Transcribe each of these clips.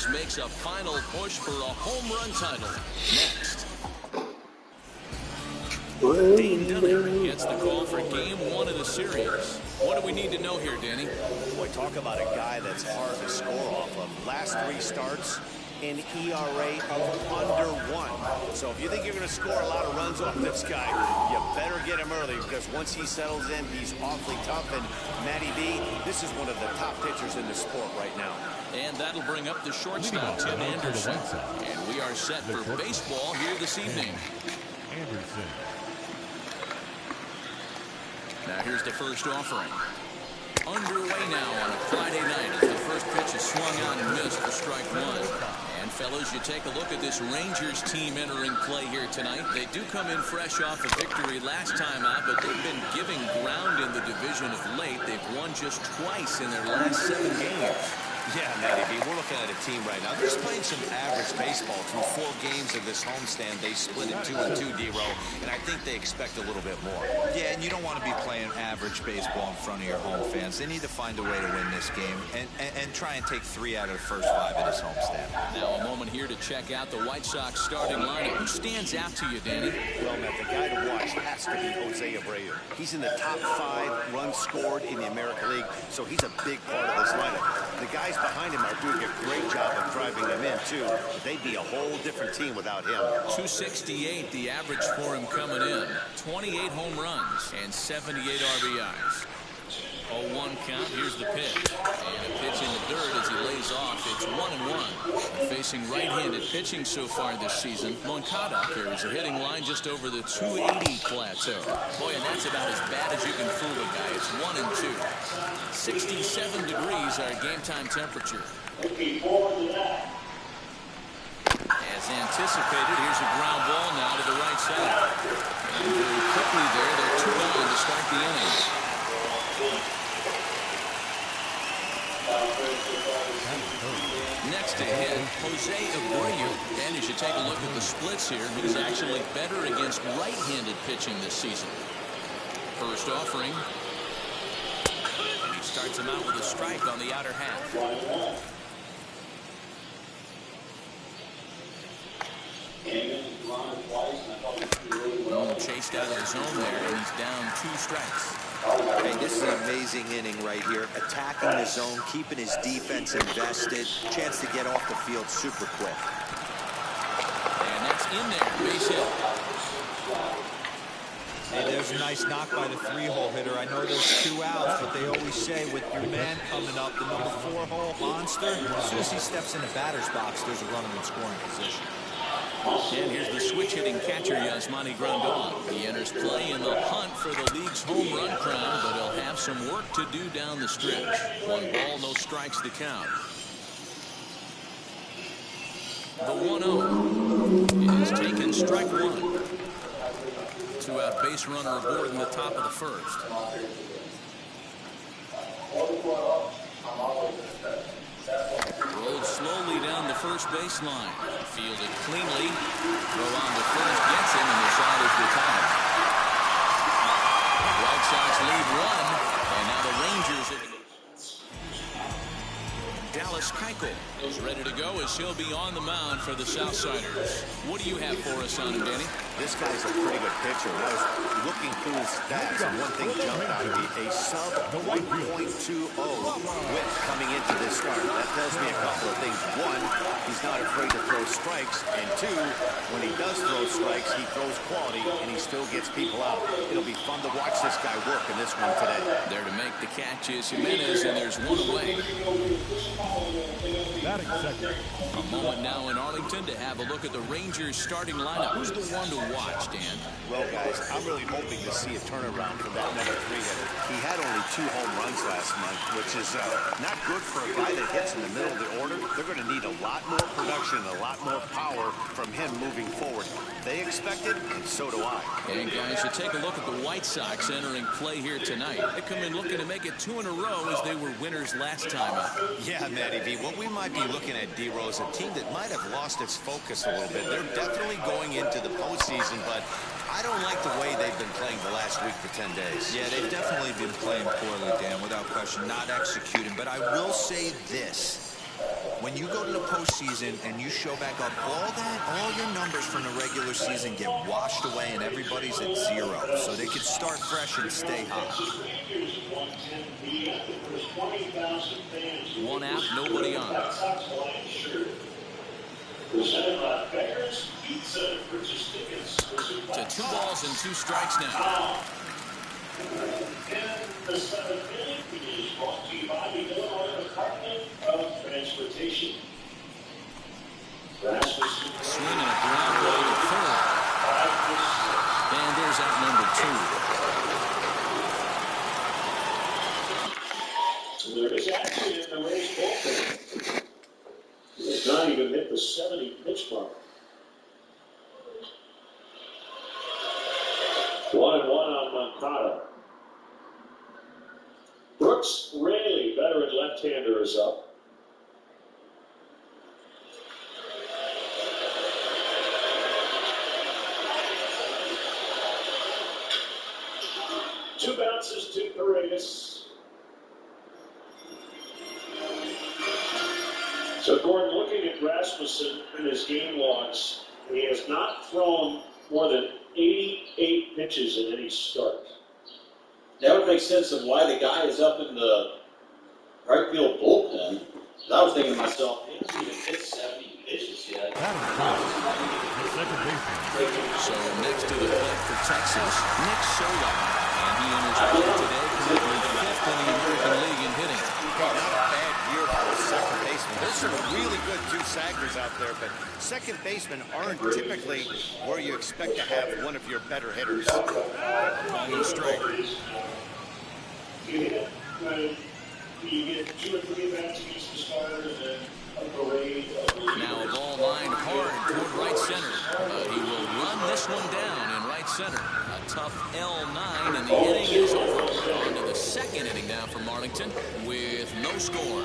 Rangers makes a final push for a home run title. Next. Dane Dunning gets the call for game 1 of the series. What do we need to know here, Danny? Boy, talk about a guy that's hard to score off of. Last 3 starts, an ERA of under 1. So if you think you're going to score a lot of runs off this guy, you better get him early, because once he settles in, he's awfully tough. And Matty B, this is one of the top pitchers in the sport right now. And that'll bring up the shortstop, Tim Anderson. And we are set for baseball here this evening. Anderson. Now here's the first offering. Underway now on a Friday night as the first pitch is swung on and missed for strike 1. And fellas, you take a look at this Rangers team entering play here tonight. They do come in fresh off a victory last time out, but they've been giving ground in the division of late. They've won just twice in their last 7 games. Yeah, Matty B, we're looking at a team right now. They're just playing some average baseball through 4 games of this homestand. They split it 2-2, D-Row, and I think they expect a little bit more. Yeah, and you don't want to be playing average baseball in front of your home fans. They need to find a way to win this game and try and take 3 out of the first 5 of this homestand. Now a moment here to check out the White Sox starting lineup. Who stands out to you, Danny? Well, Matt, the guy to watch has to be Jose Abreu. He's in the top 5 runs scored in the American League, so he's a big part of this lineup. The guys behind him are doing a great job of driving him in, too. They'd be a whole different team without him. 268, the average for him coming in. 28 home runs and 78 RBIs. 0-1 count. Here's the pitch. And a pitch in the dirt as he lays off. It's 1-1. Facing right-handed pitching so far this season. Moncada carries a hitting line just over the 280 plateau. Boy, and that's about as bad as you can fool a guy. It's 1-2. 67 degrees our game time temperature. As anticipated, here's a ground ball now to the right side. And very quickly there, they're 2 down to start the inning. Next to hit, Jose Abreu. And as you take a look at the splits here, he's actually better against right-handed pitching this season. First offering. And he starts him out with a strike on the outer half. Chased out of the zone there, and he's down 2 strikes. Hey, this is an amazing inning right here. Attacking the zone, keeping his defense invested. Chance to get off the field super quick. And that's in there. Base hit. Hey, there's a nice knock by the 3-hole hitter. I know there's 2 outs, but they always say with your man coming up, the number 4-hole monster, as soon as he steps in the batter's box, there's a runner in scoring position. And here's the switch-hitting catcher, Yasmani Grandal. He enters play in the hunt for the league's home run crown, but he'll have some work to do down the stretch. 1 ball, no strikes to count. The 1-0 is taken, strike 1. 2-out base runner aboard in the top of the first. Rolled slowly down the first baseline. Fielded cleanly. Throw on to first gets him, and the side is retired. The White Sox lead 1, and now the Rangers are... Dallas Keuchel is ready to go as he'll be on the mound for the Southsiders. What do you have for us on him, Danny? This guy's a pretty good pitcher. I was looking through his stats, and one thing jumped out at me, a sub 1.20 whip coming into this start. That tells me a couple of things. 1, he's not afraid to throw strikes, and 2, when he does throw strikes, he throws quality, and he still gets people out. It'll be fun to watch this guy work in this one today. There to make the catch is Jimenez, and there's 1 away. A moment now in Arlington to have a look at the Rangers starting lineup. Who's the one to watch, Dan? Well, guys, I'm really hoping to see a turnaround for that number 3 hitter. He had only 2 home runs last month, which is not good for a guy that hits in the middle of the order. They're going to need a lot more production, a lot more power from him moving forward. They expect it, and so do I. And guys, you take a look at the White Sox entering play here tonight. They come in looking to make it 2 in a row as they were winners last time out. Yeah, Matty V, what we might be looking at, D-Rose, a team that might have lost its focus a little bit. They're definitely going into the postseason, but I don't like the way they've been playing the last week for 10 days. Yeah, they've definitely been playing poorly, Dan, without question, not executing. But I will say this. When you go to the postseason and you show back up, all your numbers from the regular season get washed away and everybody's at 0. So they can start fresh and stay hot. 1 out, nobody on. To 2 balls and 2 strikes now. The 7th inning is brought to you by the Illinois Department of Transportation. Swinging a ground ball to third. And there's out number 2. There is action in the Rays bullpen. It's not even hit the 70 pitch mark. 1-1 on Moncada. Brooks Raley, veteran left-hander, is up. Two bounces to Paredes. So Gordon, looking at Rasmussen in his game logs, he has not thrown more than 88 pitches in any start. That would make sense of why the guy is up in the right field bullpen. I was thinking to myself, he hasn't even hit 70 pitches yet. So next to the plate for Texas, Nick Sola. And he enters play today, currently 5th in the American League in hitting. Not a bad year for the second baseman. There's some really good two-saggers out there, but second basemen aren't typically where you expect to have one of your better hitters. On the strike. You get 2 or 3 bats against the starter, and then a parade. Now a ball lined hard toward right center. He will run this one down in right center. A tough L9, and the inning is over. On to the second inning now for Marlington with no score.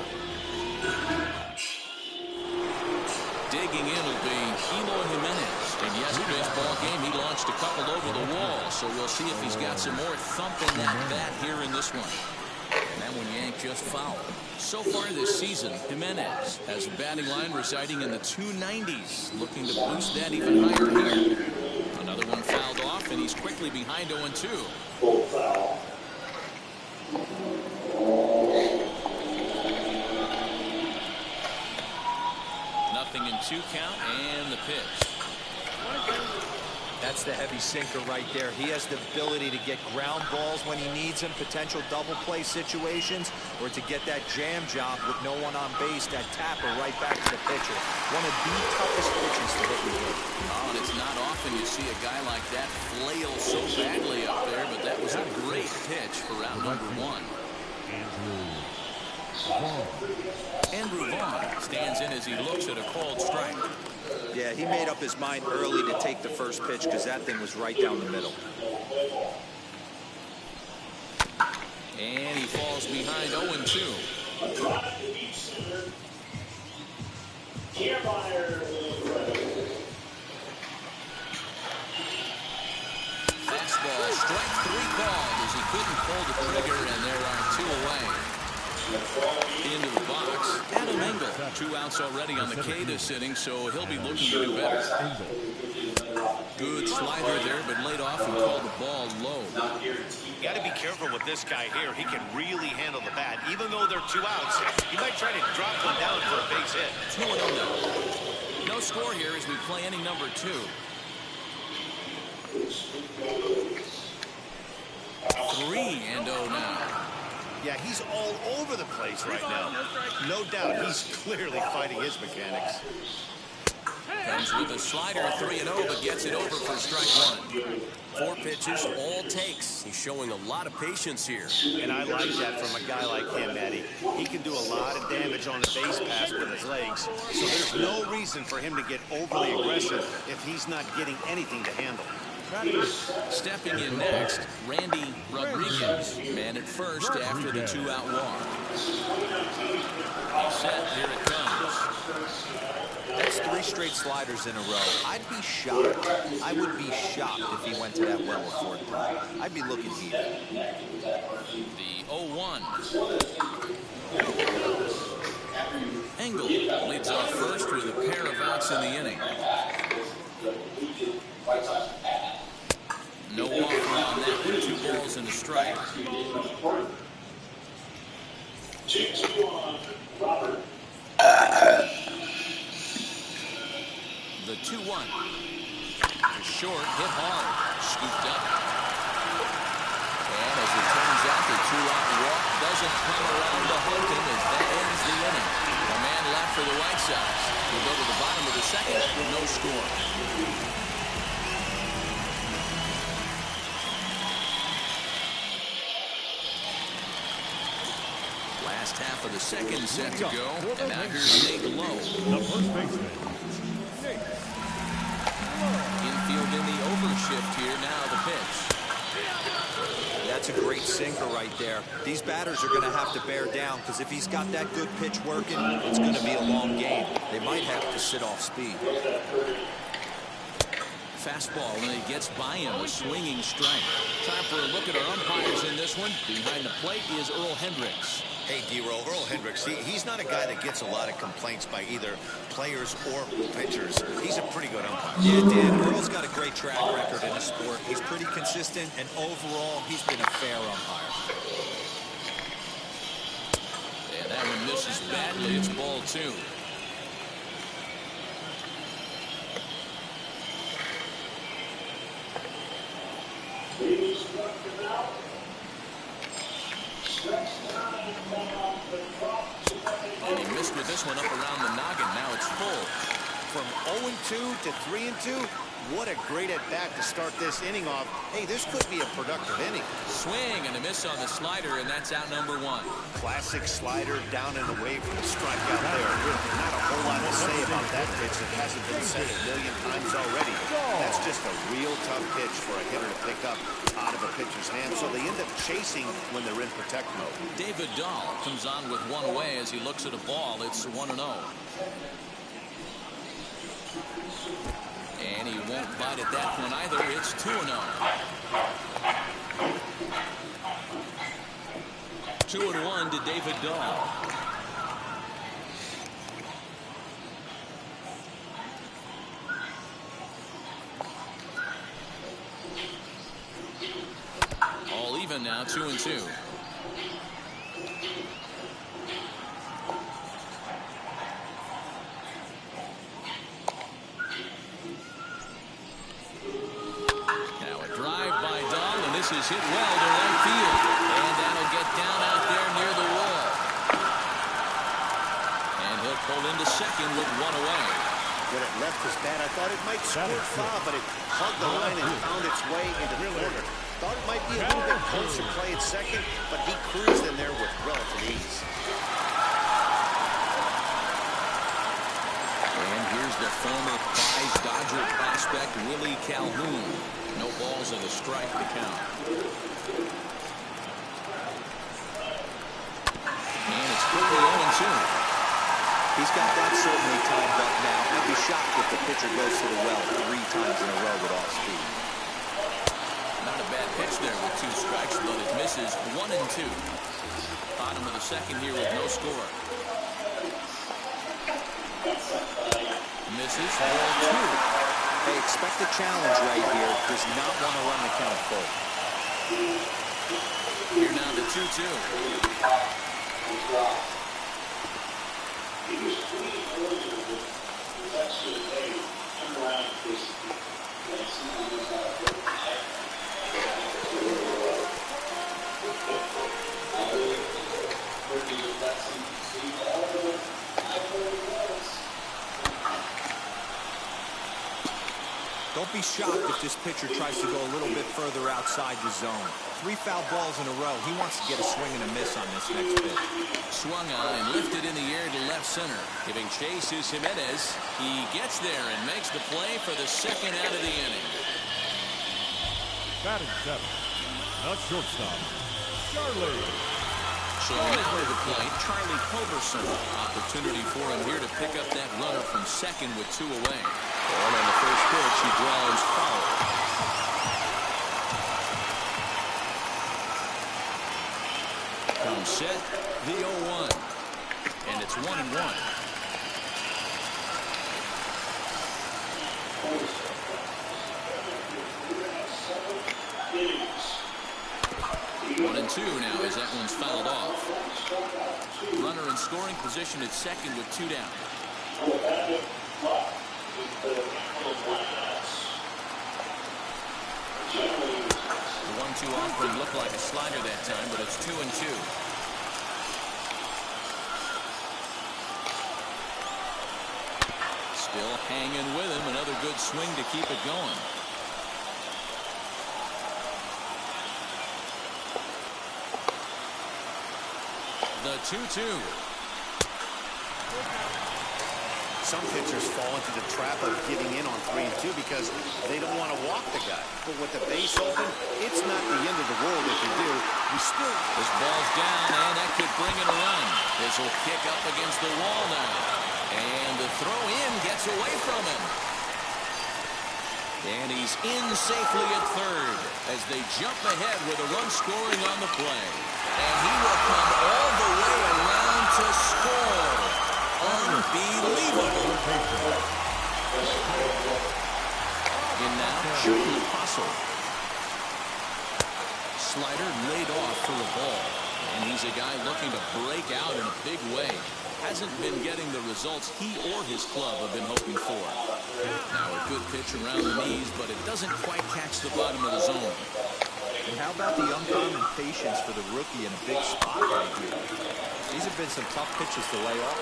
Digging in will be Eloy Jimenez. In yesterday's ball game, he launched a couple over the wall, so we'll see if he's got some more thump in that bat here in this one. And that one yanked just foul. So far this season, Jimenez has a batting line residing in the 290s, looking to boost that even higher here. Another one fouled off, and he's quickly behind 0-2. Full foul. Nothing in 2 count, and the pitch. That's the heavy sinker right there. He has the ability to get ground balls when he needs them, potential double play situations, or to get that jam job with no one on base, that tapper right back to the pitcher. One of the toughest pitches to hit with him. Oh, and it's not often you see a guy like that flail so badly up there, but that was a great pitch for round number 1. Andrew Vaughn stands in as he looks at a called strike. Yeah, he made up his mind early to take the first pitch because that thing was right down the middle. And he falls behind 0-2. Fastball, strike 3 called as he couldn't pull the trigger, and there are 2 away. Into the box, Adam Engel. 2 outs already on the K this inning, so he'll be looking to do better. Good slider there, but laid off and called the ball low. You got to be careful with this guy here. He can really handle the bat. Even though they're 2 outs, he might try to drop one down for a base hit. 2-0 now. No score here as we play inning number 2. 3-0 now. Yeah, he's all over the place right now. No doubt he's clearly fighting his mechanics. Comes with a slider, 3-0, but gets it over for strike 1. 4 pitches, all takes. He's showing a lot of patience here. And I like that from a guy like him, Eddie. He can do a lot of damage on a base pass with his legs. So there's no reason for him to get overly aggressive if he's not getting anything to handle. Stepping in next, Randy Rodriguez. Man at first after the 2-out walk. He's set, here it comes. That's 3 straight sliders in a row. I'd be shocked. I would be shocked if he went to that well a 4th time. I'd be looking heated. The 0-1. Engel leads off first with a pair of outs in the inning. No offer on that one. 2 balls and a strike. 2-2 on Robert. The 2-1. Short, hit hard, scooped up. And as it turns out, the 2-out walk doesn't come around to haunt him as that ends the inning. A man left for the White Sox. We'll go to the bottom of the second with no score. Last half of the second set to go, and now here's Nate Lowe. The first baseman. Infield in the overshift here. Now the pitch. That's a great sinker right there. These batters are going to have to bear down because if he's got that good pitch working, it's going to be a long game. They might have to sit off speed. Fastball, and it gets by him, a swinging strike. Time for a look at our umpires in this one. Behind the plate is Earl Hendricks. Hey, D-Roll, Earl Hendricks, he's not a guy that gets a lot of complaints by either players or pitchers. He's a pretty good umpire. Yeah, Dan, Earl's got a great track record in the sport. He's pretty consistent, and overall, he's been a fair umpire. And that one misses badly. It's ball 2. And he missed with this one up around the noggin. Now it's full. From 0-2 to 3-2, what a great at-bat to start this inning off. Hey, this could be a productive inning. Swing and a miss on the slider, and that's out number 1. Classic slider down and away from the strikeout there. Not a whole lot to say about that pitch. It hasn't been said a million times already. That's just a real tough pitch for a hitter to pick up out of a pitcher's hand, so they end up chasing when they're in protect mode. David Dahl comes on with 1 away as he looks at a ball. It's 1-0. And he won't bite at that one either. It's 2-0. 2-1 to David Dahl. All even now, 2-2. Is hit well to right field, and that'll get down out there near the wall. And he'll pull into second with 1 away. When it left his bat, I thought it might squirt foul, but it hugged the line and found its way into the corner. Thought it might be a little bit closer play at second, but he cruised in there with relative ease. And here's the former prize Dodger prospect, Willie Calhoun. No balls and a strike to count. And it's quickly 0-2. He's got that certainly timed up now. I'd be shocked if the pitcher goes to the well 3 times in a row with off speed. Not a bad pitch there with 2 strikes, but it misses 1-2. Bottom of the second here with no score. Misses, ball 2. They expect a challenge right here. Does not want to run the count full. Here now the 2-2. Don't be shocked if this pitcher tries to go a little bit further outside the zone. 3 foul balls in a row. He wants to get a swing and a miss on this next pitch. Swung on and lifted in the air to left center. Giving chase is Jimenez. He gets there and makes the play for the second out of the inning. Batting 7. The shortstop, Charlie. So now to the plate, Charlie Culberson. Opportunity for him here to pick up that runner from second with 2 away. And on the first pitch, he draws foul. Comes set, the 0-1. And it's It's 1-1. One and two now as that one's fouled off. Runner in scoring position at second with 2 down. The 1-2 offering looked like a slider that time, but it's 2-2. Still hanging with him. Another good swing to keep it going. The 2-2. Some pitchers fall into the trap of giving in on 3 and 2 because they don't want to walk the guy. But with the base open, it's not the end of the world if you do. You still... This ball's down, and that could bring in a run. This will kick up against the wall now. And the throw in gets away from him. And he's in safely at third as they jump ahead with a run scoring on the play. And he will come all the way around to score. Unbelievable. In now, Jordan Apostle. Slider laid off for a ball. And he's a guy looking to break out in a big way. Hasn't been getting the results he or his club have been hoping for. Now a good pitch around the knees, but it doesn't quite catch the bottom of the zone. And how about the uncommon patience for the rookie in a big spot right here? These have been some tough pitches to lay off.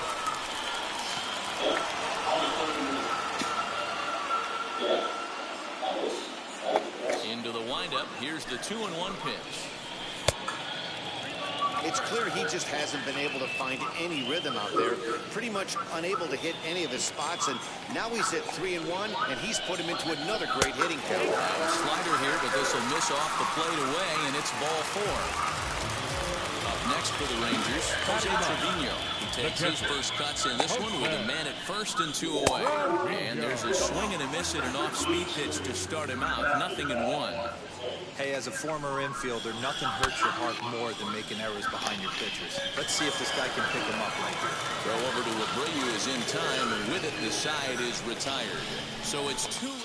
Into the windup. Here's the 2-1 pitch. It's clear he just hasn't been able to find any rhythm out there. Pretty much unable to hit any of his spots, and now he's at 3-1, and he's put him into another great hitting count. Slider here, but this will miss off the plate away, and it's ball 4. Up next for the Rangers, Jose Trevino. He takes his first cuts in this one with a man at first and 2 away. And there's a swing and a miss at an off-speed pitch to start him out. 0-1. Hey, as a former infielder, nothing hurts your heart more than making errors behind your pitchers. Let's see if this guy can pick them up right here. Throw over to Abreu is in time, and with it, the side is retired. So it's 2. And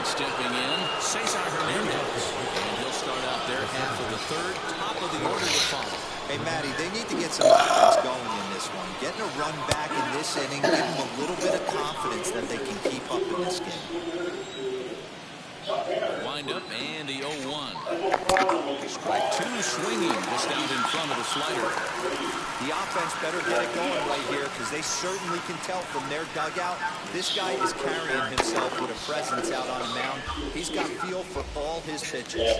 stepping in, Cesar Hernandez. And he'll start out there half of the third, top of the order to follow. Hey, Matty, they need to get some offense going in this one. Getting a run back in this inning, give them a little bit of confidence that they can keep up in this game. Wind up and the 0-1. Strike 2 swinging just out in front of the slider. The offense better get it going right here because they certainly can tell from their dugout this guy is carrying himself with a presence out on the mound. He's got feel for all his pitches.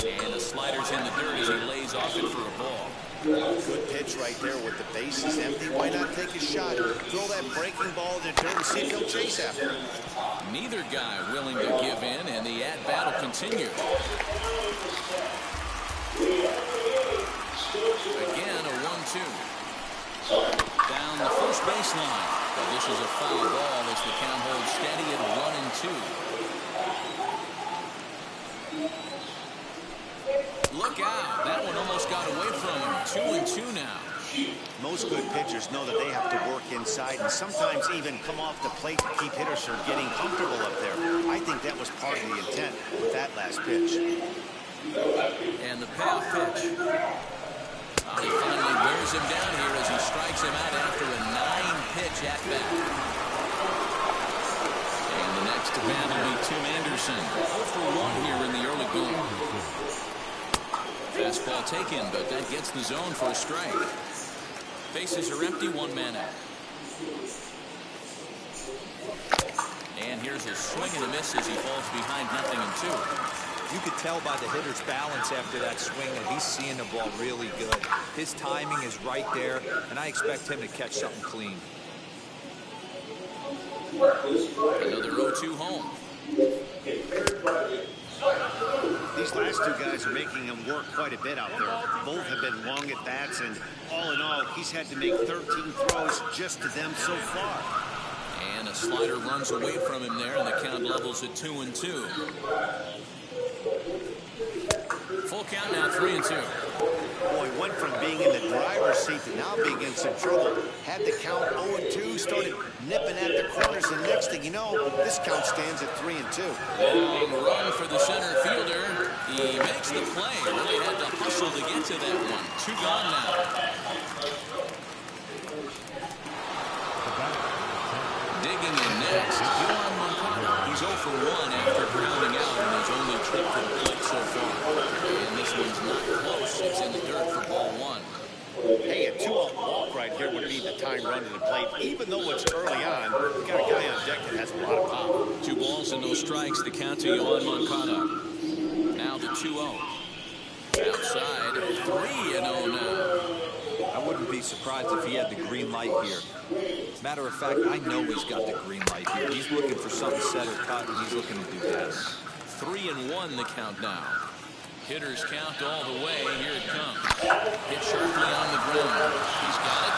And the slider's in the dirt as he lays off it for a ball. Good pitch right there with the bases empty. Why not take a shot? Throw that breaking ball in the dirt and see if he'll chase after it. Neither guy willing to give in, and the at-bat will continue. Again, a 1-2. Down the first baseline. But this is a foul ball as the count holds steady at 1-2. Look out. That one almost got away from him. 2-2 now. Most good pitchers know that they have to work inside and sometimes even come off the plate to keep hitters from getting comfortable up there. I think that was part of the intent with that last pitch. And the payoff pitch. He finally wears him down here as he strikes him out after a 9-pitch at-bat. And the next to bat will be Tim Anderson. 0 for 1 here in the early going. Fastball taken, but that gets the zone for a strike. Bases are empty, 1 man out. And here's a swing and a miss as he falls behind 0-2. You could tell by the hitter's balance after that swing that he's seeing the ball really good. His timing is right there, and I expect him to catch something clean. Another 0-2 home. These last 2 guys are making him work quite a bit out there. Both have been long at bats, and all in all, he's had to make 13 throws just to them so far. And a slider runs away from him there, and the count levels at 2-2. count now, 3-2. Boy, went from being in the driver's seat to now being in some trouble. Had the count 0-2, started nipping at the corners, and next thing you know, this count stands at 3-2. Long run for the center fielder. He makes the play. Really had to hustle to get to that one. 2 gone now. Digging in next, Yoan Moncada. He's 0 for 1 after grounding out in his only trip to the plate so far. And this one's not close. It's in the dirt for ball 1. Hey, a 2-out walk right here would be the time run to the plate. Even though it's early on, we've got a guy on deck that has a lot of power. 2 balls and no strikes. The count to Yoan Moncada. Now the 2-0. Outside, 3-0 now. I wouldn't be surprised if he had the green light here. Matter of fact, I know he's got the green light here. He's looking for something set or cut, and he's looking to do that. 3-1 the count now. Hitters count all the way. Here it comes. Hit sharply on the ground. He's got it.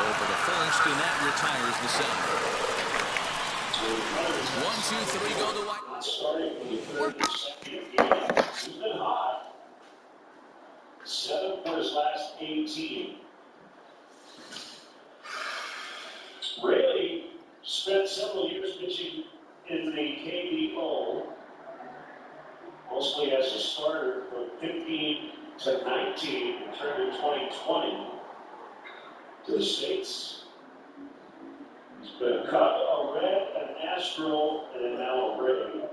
Over to first, and that retires the center. 1, 2, 3, go the White. Starting from the third consecutive game. He's been hot. 7 for his last 18. Raley spent several years pitching in the KBO, mostly as a starter from 15 to 19, returned in 2020 to the States. He's been a Cub, a Red, an Astro, and now a Ray.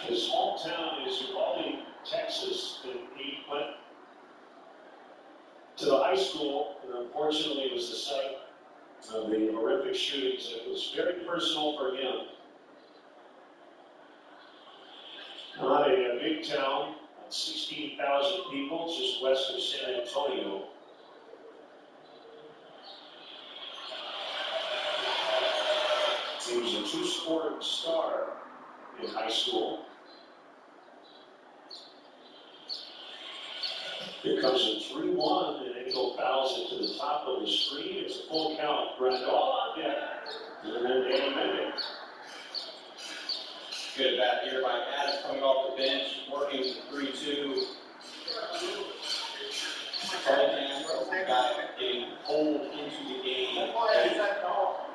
His hometown is Uvalde, Texas, and he went to the high school, and unfortunately it was the site of the horrific shootings. It was very personal for him. Not a big town, 16,000 people, just west of San Antonio. He was a 2-sport star in high school. Here comes a 3-1, and Engel fouls it to the top of the screen. It's a full count. Grandal on deck. And then Danny Mendick. Good bat here by Adams coming off the bench, working 3-2. Guy getting pulled into the game.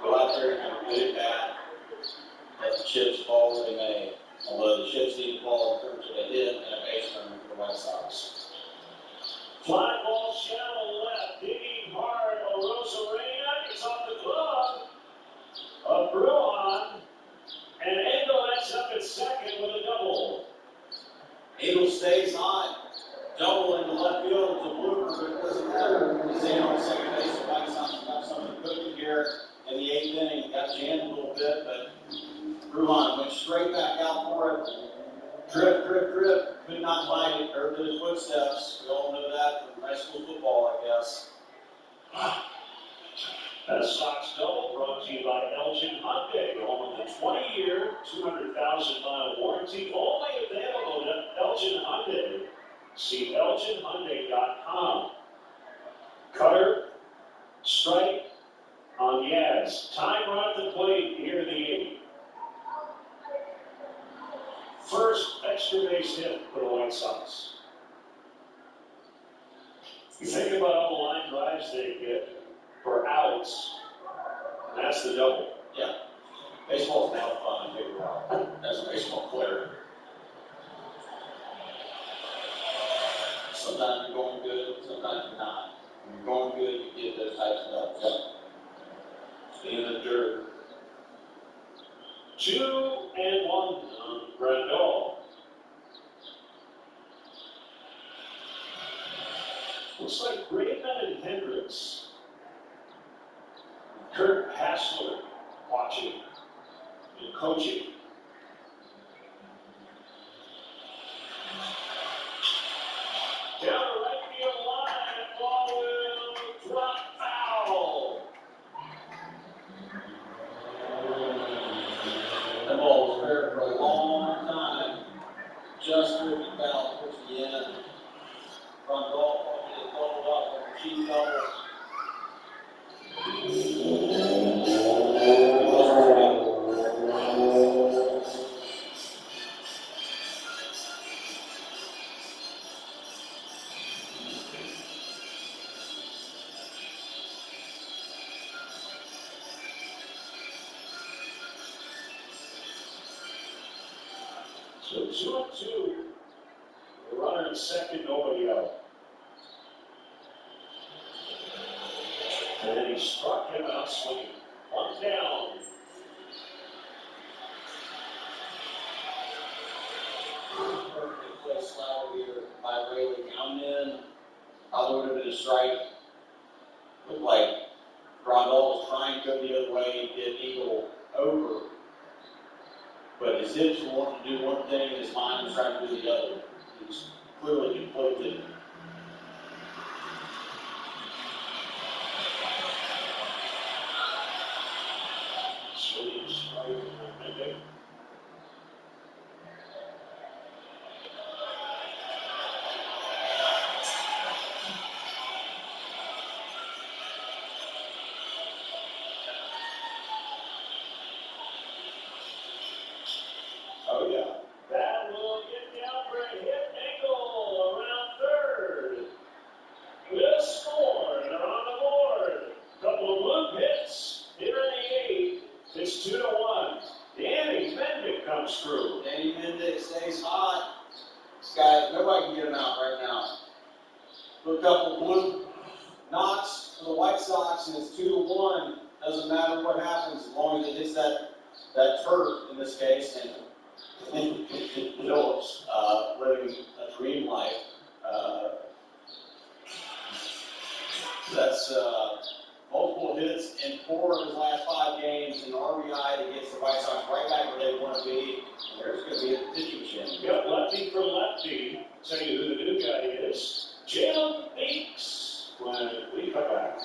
Go out there and have a good bat. Let the chips fall where they may. Although the chips need to fall in terms of a hit and a base runner for the White Sox. Fly ball shallow left, digging hard. Rosarena gets off the glove of Bruin, and Engel ends up at second with a double. Engel stays hot, double into left field. It's a blooper, but it doesn't matter. He's in on second base. The White Sox got something cooking here in the 8th inning. Got jammed a little bit, but Bruin went straight back out for it. Drip, drip, drip. Could not find it. Heard his footsteps. We all know that from high school football, I guess. That Sox double brought to you by Elgin Hyundai. Home with a 20-year, 200,000-mile warranty. Only available at Elgin Hyundai. See ElginHyundai.com. Cutter, strike on Yaz. Time run at the plate here in the 8th. First extra base hit for the White Sox. You think about all the line drives they get for outs, and that's the double. Yeah. Baseball's now fun to figure out as a baseball player. Sometimes you're going good, sometimes you're not. When you're going good, you get those types of doubles. In the dirt. 2-1 on Grandal. Looks like Graveman and Hendricks. Kurt Hassler watching and coaching. Down the right field line, that ball will drop foul. That ball was fair for a long time. Just moving foul towards the end. Front ball, probably doubled up, or cheap double. So 2-2. The runner in second, nobody out. And then he struck him out swinging. One down. Perfect play slider here by Rayleigh. Down in. Probably would have been a strike. Looked like Grandal was trying to go the other way. He did Eagle over. But his hips were wanting to do one thing and his mind was trying to do the other. He was clearly conflicted. Swinging strike from Mendick. Oh, yeah. That will get down for a hit angle around third. Good score. They're on the board. Couple of bloop hits here in the eighth. It's 2-1. Danny Mendick comes through. Danny Mendick stays hot. This guy, nobody can get him out right now. Put a couple blue knocks for the White Sox, and it's 2-1. Doesn't matter what happens as long as it hits that turf in this case. And Phillips living a dream life. That's multiple hits in 4 of his last 5 games, and RBI that gets the White Sox right back where they want to be. And there's going to be a pitching change. Got lefty for lefty. Tell you who the new guy is. Jalen Beeks when we come back.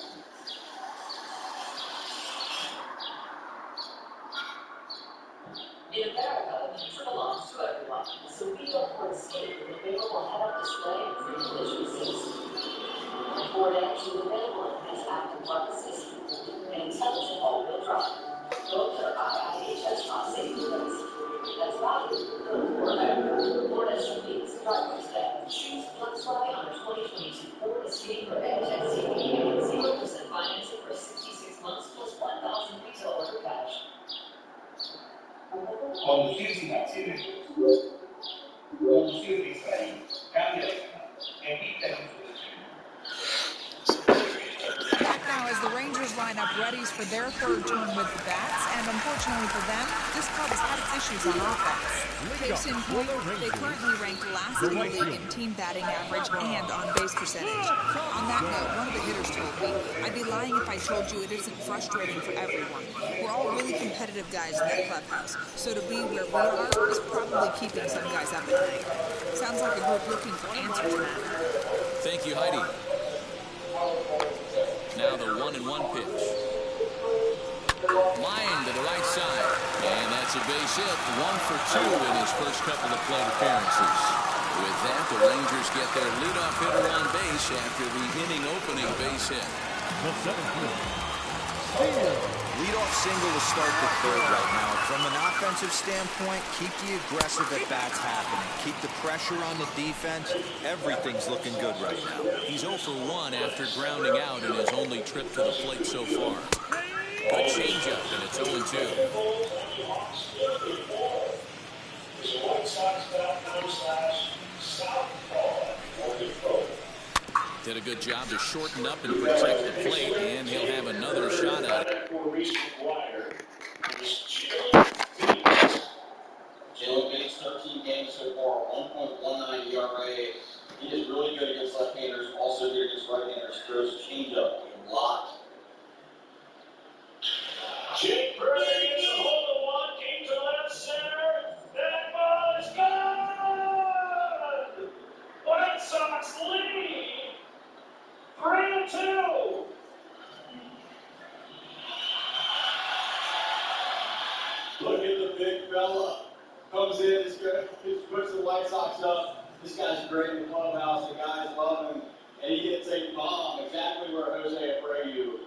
In America, pizza belongs to everyone, so we look for escape with available head-up display and pre-collision seats. Ford Edge is available in its active park assist and intelligent all-wheel drive. Both are IIHS top safety limits. That's value for America. Ford SUVs, drivers that choose FlexFly on a 2022 Ford Escape or Edge SUV. 0% financing for 66 months plus 1,000 retail order cash. Conducir sin accidentes. Conducir distraído. Cambia de canal. Evita el uso del Back now as the Rangers line up readies for their third turn with the bats, and unfortunately for them, this club has had its issues on offense. Case in point, they currently rank last in the league in team batting average and on-base percentage. On that note, one of the hitters told me, I'd be lying if I told you it isn't frustrating for everyone. We're all really competitive guys in that clubhouse, so to be where we are is probably keeping some guys up at night. Sounds like a group looking for answers, Matt. Thank you, Heidi. Now the 1-1 pitch. Line to the right side. And that's a base hit. 1 for 2 in his first couple of plate appearances. With that, the Rangers get their leadoff hitter on base after the inning-opening base hit. The 7th. Leadoff single to start the third right now. From an offensive standpoint, keep the aggressive at-bats happening. Keep the pressure on the defense. Everything's looking good right now. He's 0 for 1 after grounding out in his only trip to the plate so far. Good changeup, and it's 0-2. Did a good job to shorten up and protect the plate, and he'll have another shot at it. Jalen Beeks, 13 games so far, 1.19 ERA. He is really good against left-handers, also good against right-handers. Throws a changeup a lot. Jake Burley gets a hold of one, deep to left center. That ball is gone! White Sox lead 3-2. Look at the big fella. Comes in, puts the White Sox up. This guy's great in the clubhouse. The guys love him. And he gets a bomb exactly where Jose Abreu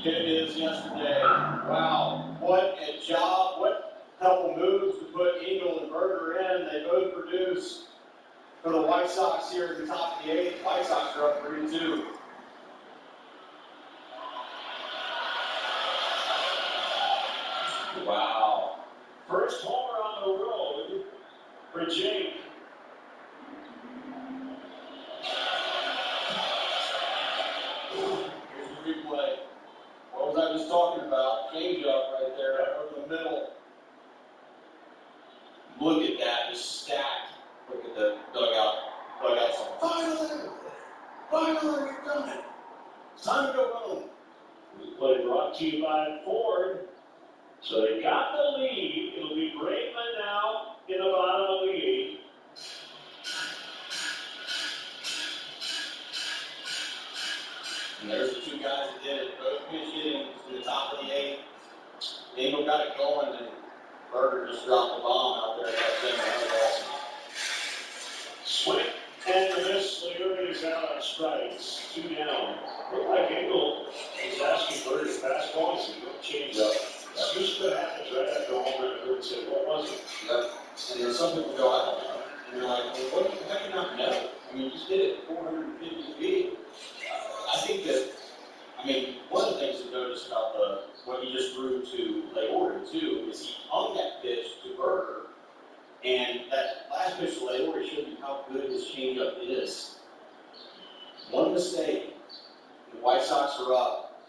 hit his yesterday. Wow. What a job. What couple moves to put Engel and Berger in. They both produce for the White Sox here at the top of the 8th. White Sox are up 3-2. Wow. First homer on the road for Jake. Here's the replay. What was I just talking about? Change up right there, over the middle. Look at that, just stacked. Look at the dugout. Finally! Finally, we've done it. It's time to go home. Replay brought to you by Ford. So they got the lead. It'll be Braidman now in the bottom of the 8th. And there's the two guys that did it. Both pitch hitting to the top of the 8th. Engel got it going, and Berger just dropped the bomb out there. That was awesome. Swing and the miss. Leary is out on strikes. 2 down. Looked like Engel was asking Berger to pass balls and change up. That's usually what happens right after a home run. Bird said, what was it? Yep. And then some people go, I don't know. And you're like, well, what the heck do you not know? I mean, you just did it 450 feet. I think that, one of the things to notice about what he just threw to Leori, too, is he hung that pitch to Berger. And that last pitch to Leori showed you how good his changeup is. One mistake, the White Sox are up,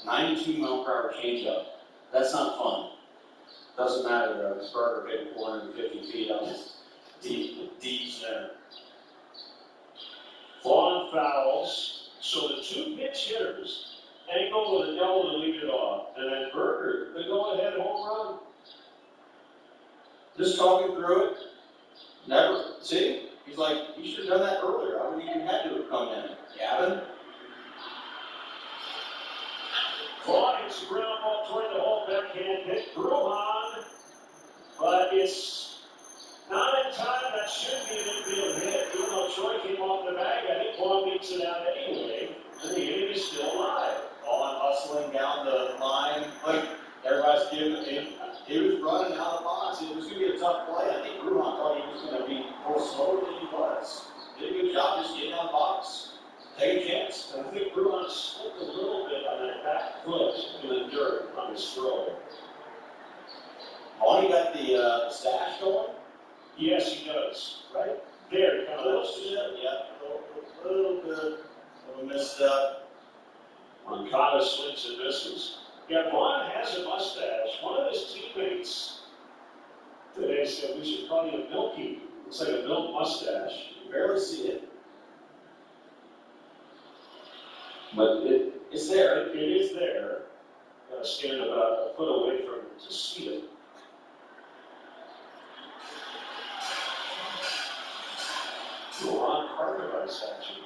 92-mile-per-hour changeup. That's not fun. Doesn't matter, though. This Berger hit 450 feet on his deep center. Vaughn fouls. So the 2 pitch hitters, Engel with a double to lead it off, and then Berger, the go-ahead home run. Just talking through it. Never. See? He's like, you should have done that earlier. I wouldn't even had to have come in. Gavin? Vaughn hits the ground ball toward the hole, backhand hit Bruhan, but it's not in time. That should be an infield hit. Even though Troy came off the bag, I think Vaughn beats it out anyway, and the inning is still alive. Vaughn hustling down the line. Like, everybody's giving him. He was running out of the box. It was going to be a tough play. I think Bruhan thought he was going to be more slower than he was. Did a good job just getting out of the box. Take a chance. I think Bruhan slipped a little bit on that back foot in the dirt on his throw. Vaughn got the stash going? Yes, he does. Right there, kind A of little close to bit, it. yeah. A little bit. A little misstep. Moncada swings and misses. Yeah, Vaughn has a mustache. One of his teammates today said we should call you Milky. It's like a milk mustache. You barely see it. But It's there. It is there. Got to stand about a foot away from it to see it. Ron Cartwright's action.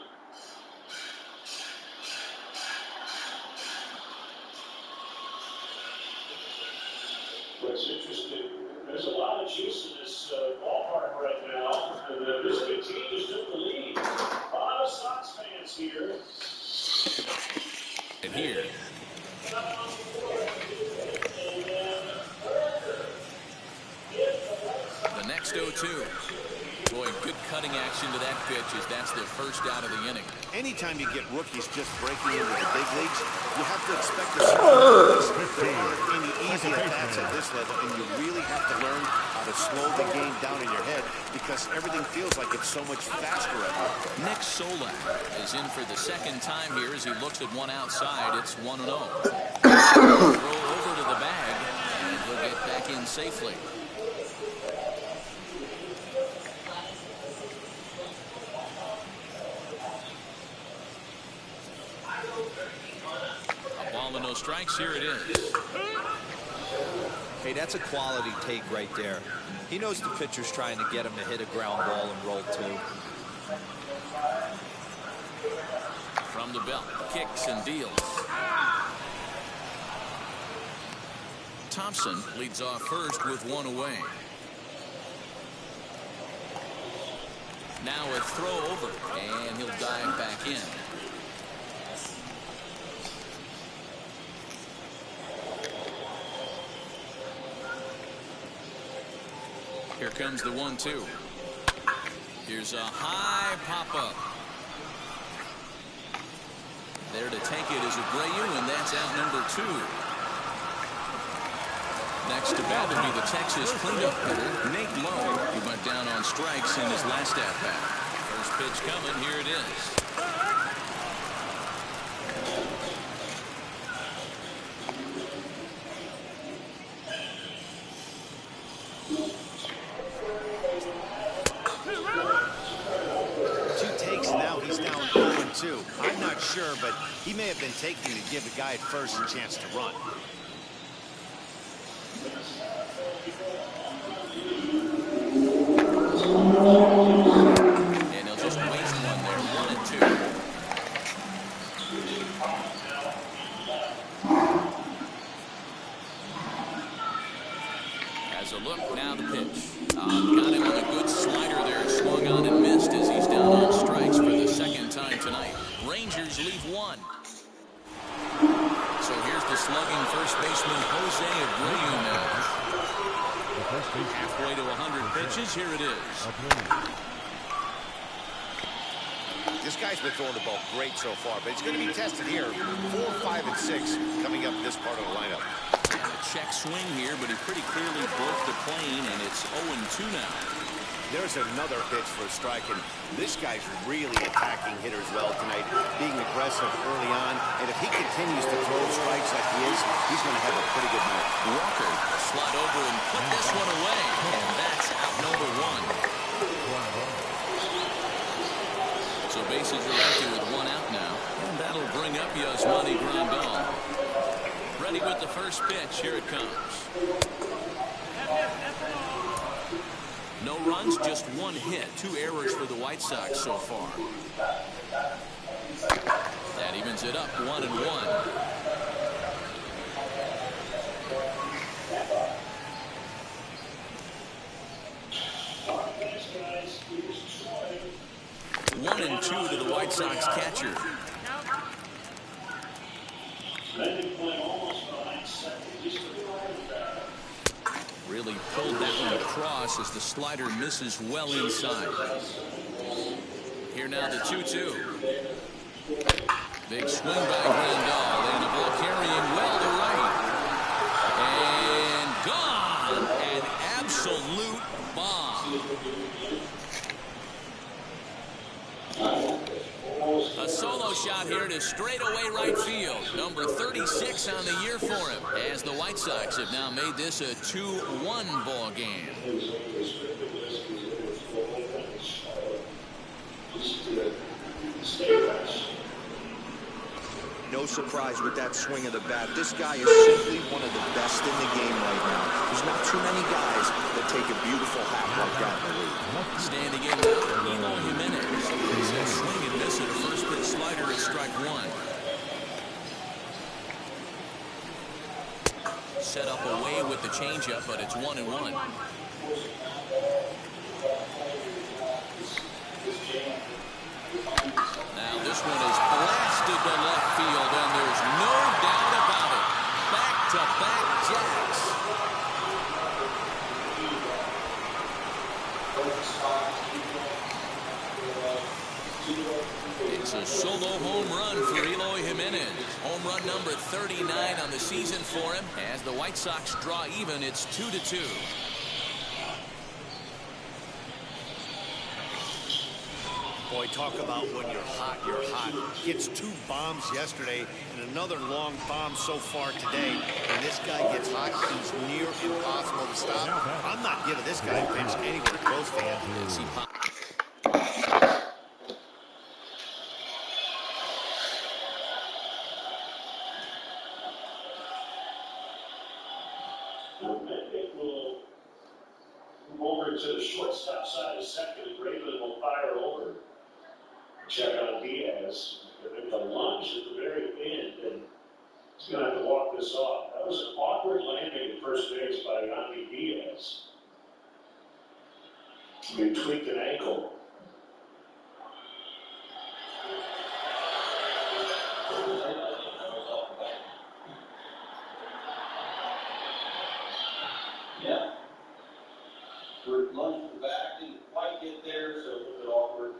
What's interesting, there's a lot of juice in this ballpark right now, and this good team just took the lead. A lot of Sox fans here. And here. The next 0-2. Boy, good cutting action to that pitch as that's their first out of the inning. Anytime you get rookies just breaking into the big leagues, you have to expect to see there aren't any easy at-bats at this level, and you really have to learn how to slow the game down in your head because everything feels like it's so much faster at home. Nick Solak is in for the second time here as he looks at one outside. It's 1-0. Throw over to the bag, and he'll get back in safely. A ball and no strikes. Here it is. Hey, that's a quality take right there. He knows the pitcher's trying to get him to hit a ground ball and roll two. From the belt, kicks and deals. Thompson leads off first with one away. Now a throw over, and he'll dive back in. Here comes the 1-2. Here's a high pop-up. There to take it is Abreu, and that's out number 2. Next to bat will be the Texas cleanup hitter, Nate Lowe. He went down on strikes in his last at-bat. First pitch coming. Here it is. I'm not sure, but he may have been taking to give the guy at first a chance to run. And he'll just waste one there. 1-2. As a look, now the pitch. Got him on a good slider there. Swung on and missed as he's down on strikes for the second time tonight. Rangers leave one. So here's the slugging first baseman Jose Abreu now. Halfway to 100 pitches. Here it is. This guy's been throwing the ball great so far, but he's going to be tested here. 4, 5, and 6 coming up in this part of the lineup. And a check swing here, but he pretty clearly broke the plane, and it's 0-2 now. There's another pitch for a strike, and this guy's really attacking hitters well tonight, being aggressive early on, and if he continues to throw strikes like he is, he's going to have a pretty good night. Walker slot over and put this one away, and that's out number 1. So bases are empty with one out now, and that'll bring up Yasmani Grandal. Ready with the first pitch. Here it comes. No runs, just one hit. 2 errors for the White Sox so far. That evens it up 1-1. One and 2 to the White Sox catcher. Really pulled that one across as the slider misses well inside. Here now the 2-2. Big swing by Grandal, and a ball carrying well to right. And gone. An absolute bomb. A solo shot here to straightaway right field. Number 36 on the year for him, as the White Sox have now made this a 2-1 ball game. No surprise with that swing of the bat. This guy is simply one of the best in the game right now. There's not too many guys that take a beautiful hat like that in the league. Standing in now, Eloy Jimenez. He's a swing and miss at a first pitch slider at strike 1. Set up away with the changeup, but it's 1-1. Now this one is blasted to left field, and there's no doubt about it. Back-to-back jacks. It's a solo home run for Eloy Jimenez. Home run number 39 on the season for him. As the White Sox draw even, it's 2-2. Boy, talk about when you're hot, you're hot. Gets 2 bombs yesterday and another long bomb so far today. And this guy gets hot. He's near impossible to stop. I'm not giving this guy a pinch anywhere close to him. Over to the shortstop side of second. Raven will fire over. Check on Diaz. There's a lunge at the very end, and he's going to have to walk this off. That was an awkward landing at first base by Yandy Diaz. He tweaked an ankle. Yeah. We're lunging back, didn't quite get there, so a little bit awkward.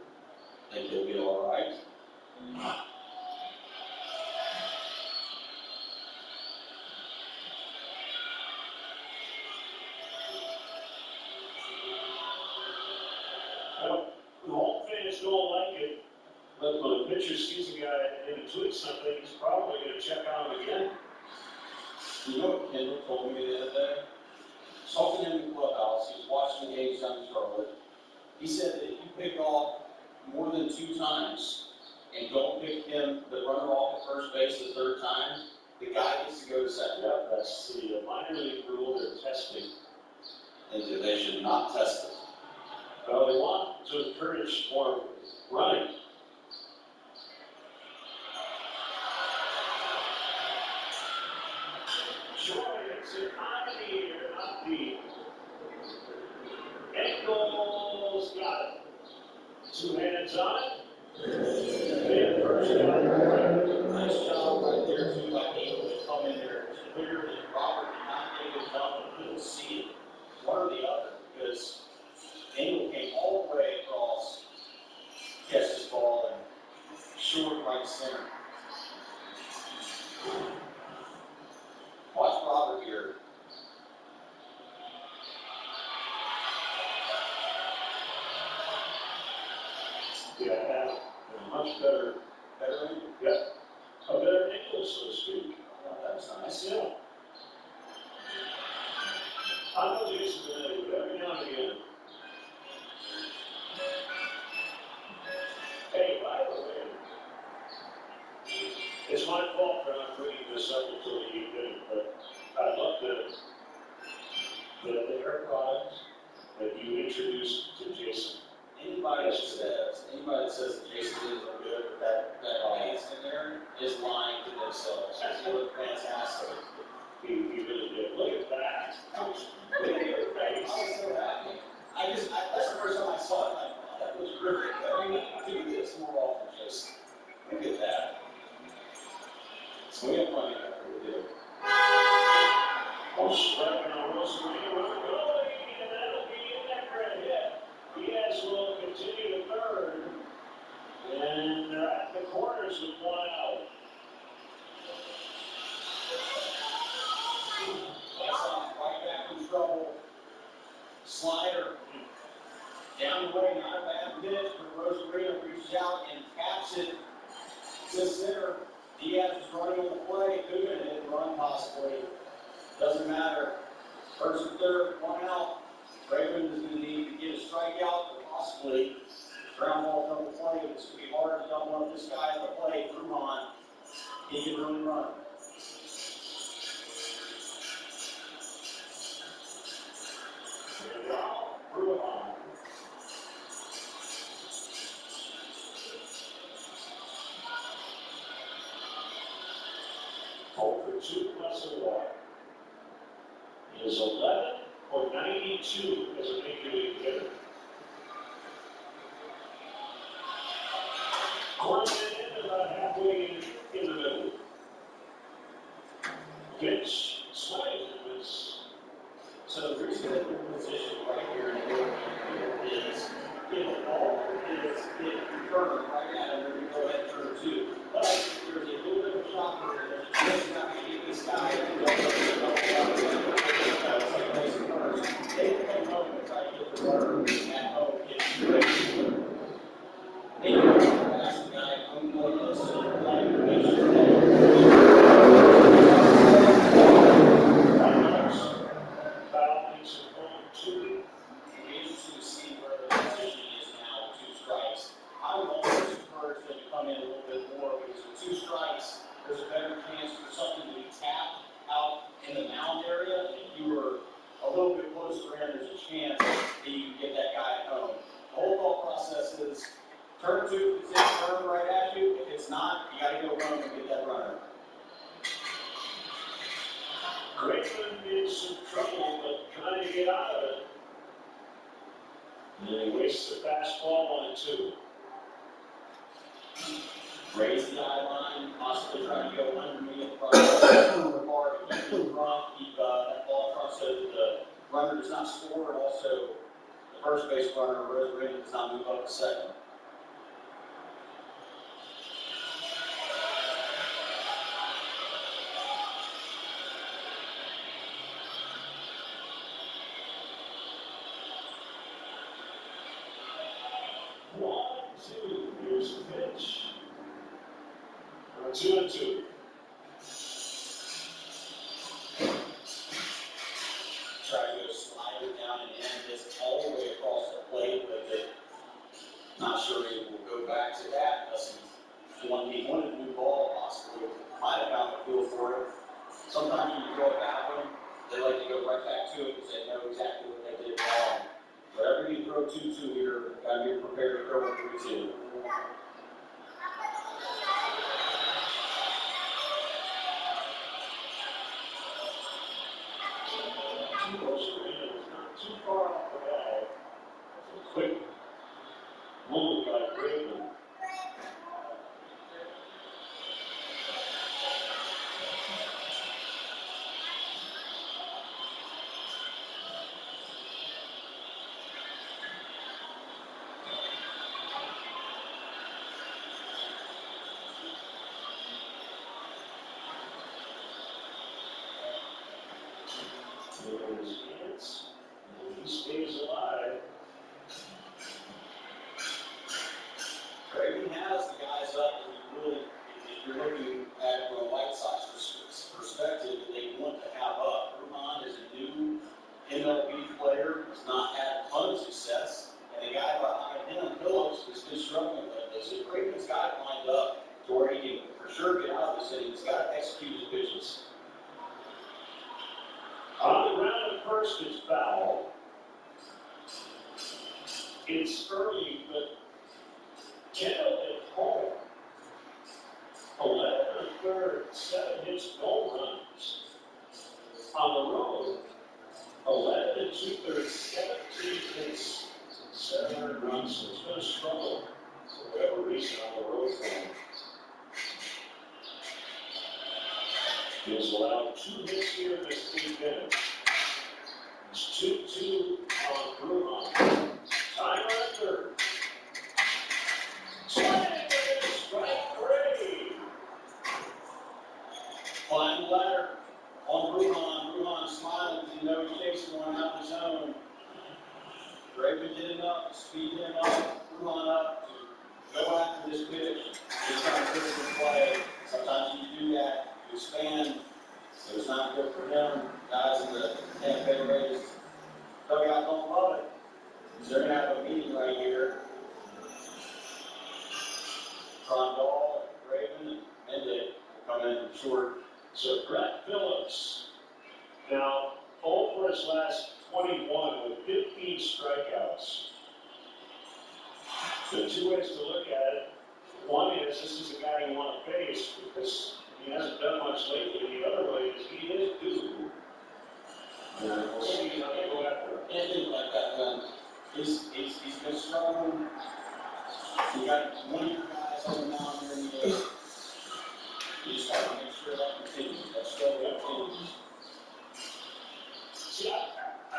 I think he'll be all right. pitch don't like it, but when a pitcher sees a guy in a twig something, he's probably going to check on him again. You know what Kendall told me the other day? Talking to him in the clubhouse, he was watching the games down in Charlotte. He said that if you pick off more than 2 times and don't pick him, the runner off at first base the 3rd time, the guy gets to go to second. Yeah, that's the minor league rule they're testing. And they should not test it. Well, they want to encourage more running. Short, it's an eye in the air, not deep. Engels got it. 2 hands on it. And first down. Nice job right there, too, by Engel to come in there. It's clear that Robert did not take his jump and couldn't see it. One or the other, because Engel came all the way across, catch this ball, and short right center. Watch Robert here. Yeah, a much better Better? yeah, a better angle, so to speak. Oh, that's nice. Yeah. I know Jason Benetti, but every now and again. Hey, by the way, it's my fault for not bringing this up until the evening, but I love the hair product that you introduced to Jason. Anybody that says that Jason didn't look good with that audience in there is lying to themselves. He looked fantastic. He really did. Look at that. Look at your face. I was so happy. That's the first time I saw it. Like, oh, that was terrific. I mean, we do this more often, Jason. Look at that. So we have plenty of that to do. Oh, striking on Rosario. Going, and that'll be in there for a hit. Diaz will continue to 3rd. And they're at the corners with 1 out. Right back in trouble. Slider. Down the way, not a bad pitch, but Rosarino reaches out and taps it to center. Diaz is running on the play. Could have been a hit and run possibly. Doesn't matter. 1st and 3rd, 1 out. Raymond is going to need to get a strikeout or possibly ground ball double play. It's going to be hard to double up this guy at the plate. Truman, he can really run. Bruin. Over 2 plus a walk. He is 11 or 92 as a major league hitter. Corner in about halfway in the middle. Pitch, swing, and miss. So the reason that the position right here in the middle is if the ball is returned right at him, we go ahead and turn 2. But there's a little bit of a shot here. There's just not going to get this guy to go They come home and try to get the runner at home. They can pass the guy home notice and make sure that to see where the position is now with 2 strikes. I would always encourage them to come in a little bit more because with 2 strikes, there's a better chance for something to be tapped out in the mound area. If you were a little bit closer in, there's a chance that you can get that guy at home. The whole thought process is turn 2, if it's turn right at you. If it's not, you got to go run and get that runner. Graveman in some trouble, but trying to get out of it. And then he wastes the fastball 1-2. Raise the eye line, possibly trying to go underneath the bar to keep the front, keep that ball front so that the runner does not score, and also the first base runner, Rosarino, does not move up to second. 2-2. Try to go slider down and end this all the way across the plate with it. Not sure he will go back to that unless he wanted a new ball possibly. Might have found a feel for it. Sometimes when you throw it back one, they like to go right back to it because they know exactly what they did wrong. Wherever you throw 2-2 here, gotta be prepared to throw a 3-2. Too far off the ball. A quick move by Graveman. He stays alive. Craven has the guys up that you really, if you're looking at it from a White Sox perspective, that they want to have up. Ruhan is a new MLB player, has not had a ton of success, and the guy behind him, Phillips, has been struggling with this. So Craven's got it lined up to where he can for sure get out of this inning. He's got to execute his pitches. On the ground at first is foul. It's early, but Kendall at home. 11 and a third, 7 hits, no runs. On the road, 11 and 2/3, 17 hits, 7 earned runs. So it's been a struggle for whatever reason on the road for him. He has allowed 2 hits here in this 8th inning. It's 2-2 on Bruhan. Time on third. Swing and strike three. Climb the ladder on Bruhan. Bruhan smiling because he knows he's chasing one out of the zone. Graven did enough to speed him up, Bruhan up to go after this pitch. He's trying to put it in play. Sometimes you do that, you expand. So it's not good for him. Guys in the Tampa Bay Rays dugout don't love it. They're going to have a meeting right here. Crondall, Graven, and Mendek come in short. So Brett Phillips now 0 for his last 21 with 15 strikeouts. The 2 ways to look at it. One is this is a guy you want to face because he hasn't done much lately. The other way is he is due. We'll see how they go after him. And things like that, man. He's been struggling. You got one of your guys on the mound here in the game. You just got to make sure that continues. That struggle continues. See, I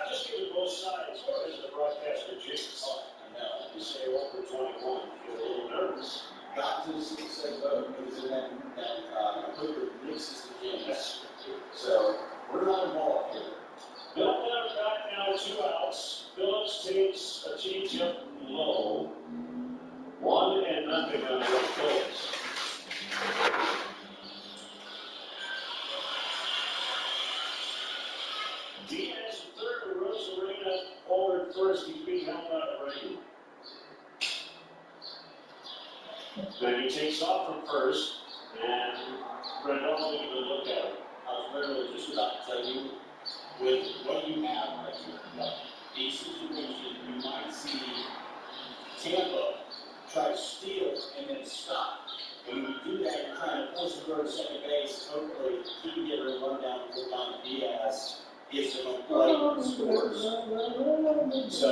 just give it both sides as the broadcaster jinx. Oh, I know. You say 0 for 21. You get a little nervous. Got to the 6-7 vote because in that Hooker mixes the games. So we're not involved here. Bill Leonard back now, 2 outs. Phillips takes a changeup low. 1-0 on Phillips. Diaz third, Rosarena forward first. He's being held out of rain. Then he takes off from first, and Rendon didn't even look at him. I was literally just about to tell you, with what you have right here, a situation you might see Tampa try to steal and then stop. When you do that, you're trying to force the throw to second base. Hopefully, he can get a run down and put down Diaz, gets him on play and scores. So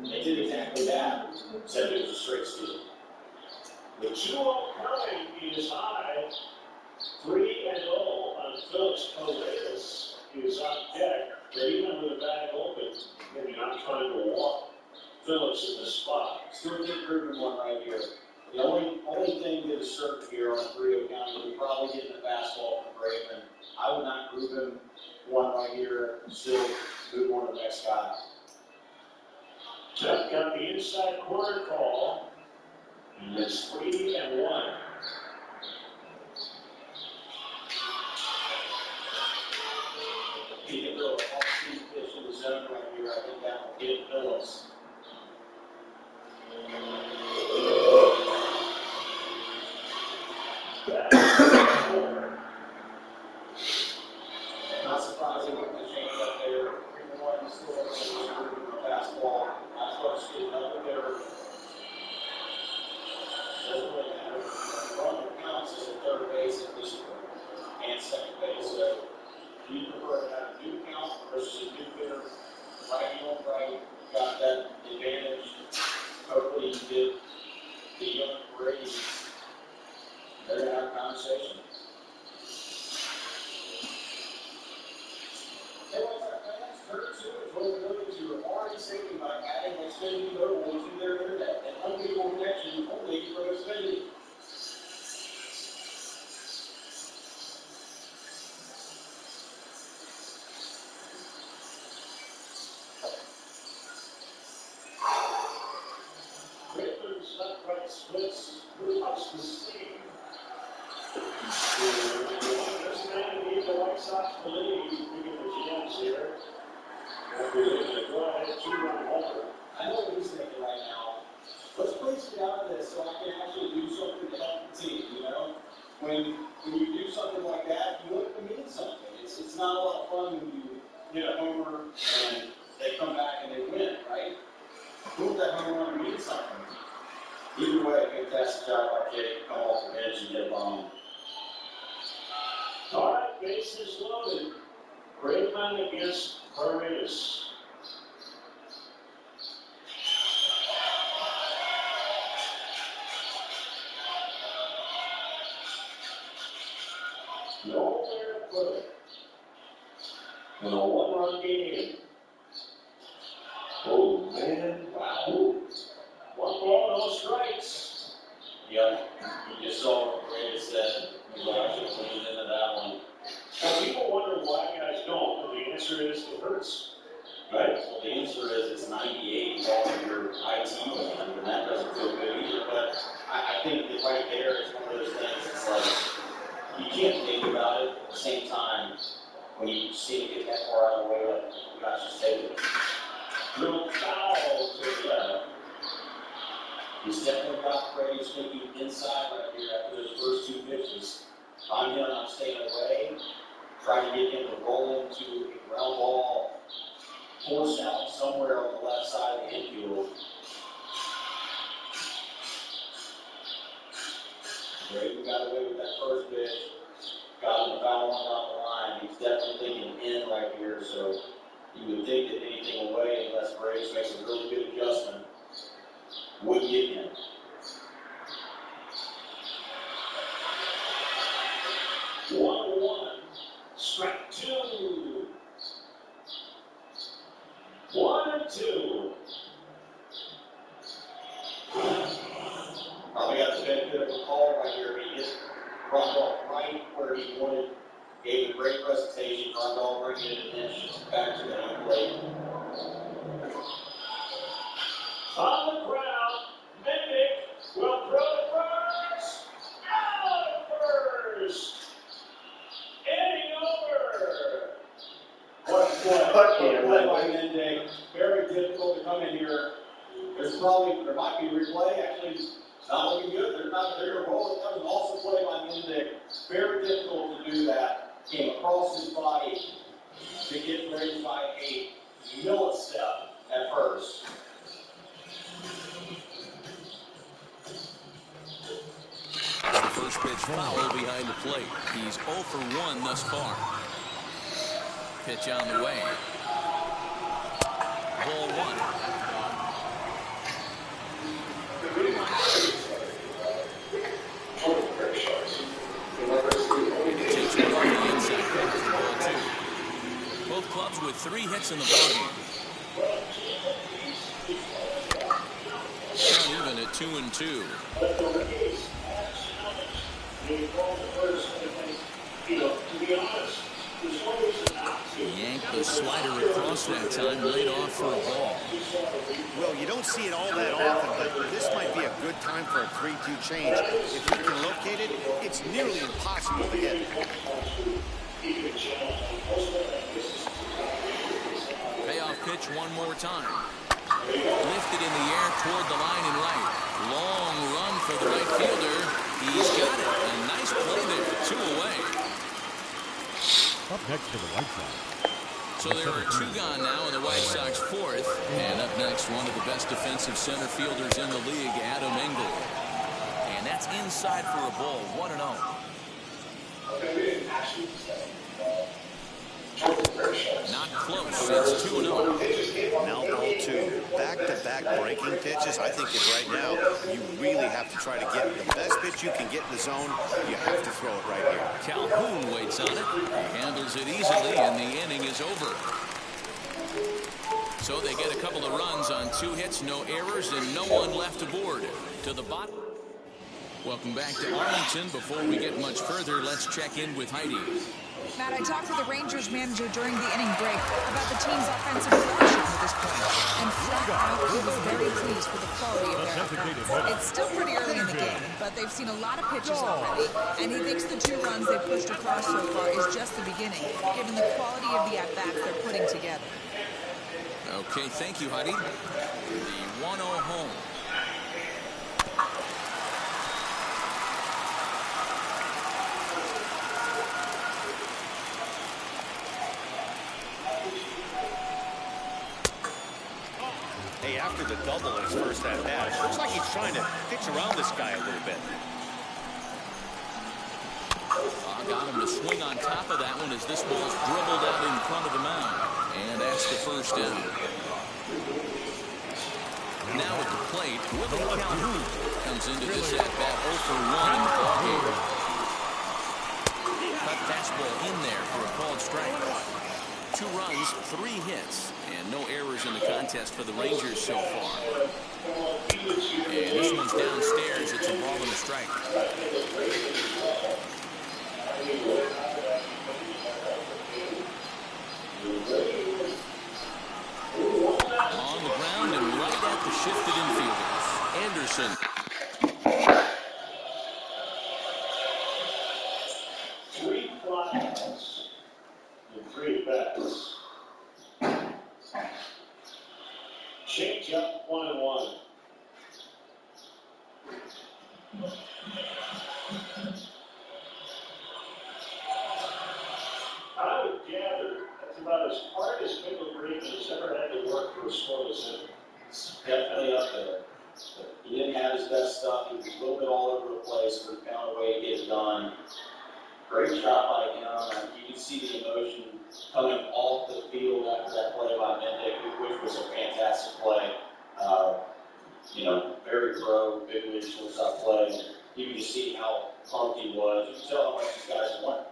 they did exactly that. Said it was a straight steal. The 2-0 coming is high. 3-0 on Phillips. Coletas is on deck. But even with the bag open, maybe not trying to walk Phillips in the spot. Still keep proving one right here. The only thing that is certain here on a 3-0 count is we're probably getting a fastball from Graven. I would not group him one right here. Still move on to the next guy. Jeff got the inside corner call. And it's 3-1. Get Phillips. Not surprising with the change up there. 3-1 still a fastball. That's what's getting up there. Doesn't really matter. The runner counts as a third base at this point and second base. So you prefer to have a new count versus a new hitter. Right on right, got that advantage. Hopefully you get the young Braves. They're going to have a conversation. Hey, what's our plans? 32 is what we're going to. We're already thinking about adding Xfinity Mobile to their internet and unbeatable connection only from Xfinity. Raymond's left right splits pretty much the same. This man needs the White Sox to lead. Picking the GMs here. After the go-ahead 2-run homer. I know what he's thinking right now. Let's please get out of this so I can actually do something to help the team, you know? When you do something like that, you want it to mean something. It's not a lot of fun when you hit a homer and they come back and they win, right? Move that home run mean something. Either way, fantastic job by Jake. Come off the bench and get a bomb. All right, bases loaded. Braveman against Paredes. Nowhere to put it. In a one-run game. Oh, man. Wow. One ball, no strikes. Yep. You just saw what Brady said. You actually leaned into that one. Now, people wonder why guys don't, but the answer is it hurts. Right. Well, the answer is it's 98 off your IT plan, and that doesn't feel good either. But I think that right there is one of those things. It's like you can't think about it at the same time when you see it get that far out of the way. Like, you guys just take it. Little foul to the left. He's definitely got Brady thinking inside right here after those first two pitches. I'm him, I'm staying away, trying to get him to roll into a ground ball, force out somewhere on the left side of the infield. Brady got away with that first pitch, got him the foul one down the line. He's definitely thinking in right here, so you would think that anything away, unless Brady makes a really good adjustment, would get him. One, strike two. 1-2. Probably got the benefit of a call right here. He hit Rondell right where he wanted. Gave a great presentation. Rondell bringing it in, back to the home plate. On the ground, Mendick will throw it first. Out first. Inning over. What a play by Mendick. Very difficult to come in here. There might be a replay. Actually, it's not looking good. They're going to roll it. That was an awesome play by Mendick. Very difficult to do that. Came across his body to get ready by a millistep at first. The first pitch foul behind the plate. He's 0 for 1 thus far. Pitch on the way. Ball 1. Takes one on the inside corner for ball 2. Both clubs with 3 hits in the ballgame. Count even at 2-2. Yanked the slider across that time, laid off for a ball. Well, you don't see it all that often, but this might be a good time for a 3-2 change. If he can locate it, it's nearly impossible to hit. Payoff pitch one more time. Lifted in the air toward the line and right. Long run for the right fielder. He's got it. A nice play there. 2 away. Up next for the White Sox. So there are 2 gone now in the White Sox 4th. And up next, one of the best defensive center fielders in the league, Adam Engel. And that's inside for a ball. 1-0. Not close. It's 2-0. Now ball 2. Back-to-back breaking pitches. I think that right now you really have to try to get the best pitch you can get in the zone. You have to throw it right here. Calhoun waits on it. Handles it easily, and the inning is over. So they get a couple of runs on 2 hits, no errors, and no one left aboard. To the bottom. Welcome back to Arlington. Before we get much further, let's check in with Heidi. Matt, I talked with the Rangers manager during the inning break about the team's offensive production to this point. And flat out, he was very pleased with the quality of their offense. It's still pretty early in the game, but they've seen a lot of pitches already. And he thinks the 2 runs they've pushed across so far is just the beginning, given the quality of the at-bats they're putting together. Okay, thank you, Heidi. The 1-0 home. Hey, after the double in his first at-bat, it looks like he's trying to pitch around this guy a little bit. Got him to swing on top of that one as this ball's dribbled out in front of the mound. And that's the first down. Now at the plate, Willie Calhoun comes into this at-bat 0 for 1 in the ballgame. Cut fastball in there for a called strike. 2 runs, 3 hits, and no errors in the contest for the Rangers so far. And this one's downstairs. It's a ball and a strike. On the ground and right at the shifted infielders. Anderson. 3 flyouts and 3 bats. Change up 1-1. I would gather that's about as hard as Michael Green has ever had to work for a scoreless inning. It's definitely up there. He didn't have his best stuff. He was a little bit all over the place, but he found a way to get it done. Great shot by him. You can see the emotion coming off the field after that play by Mendick, which was a fantastic play. Very pro, big league shortstop play. You can just see how pumped he was. You can tell how much these guys want.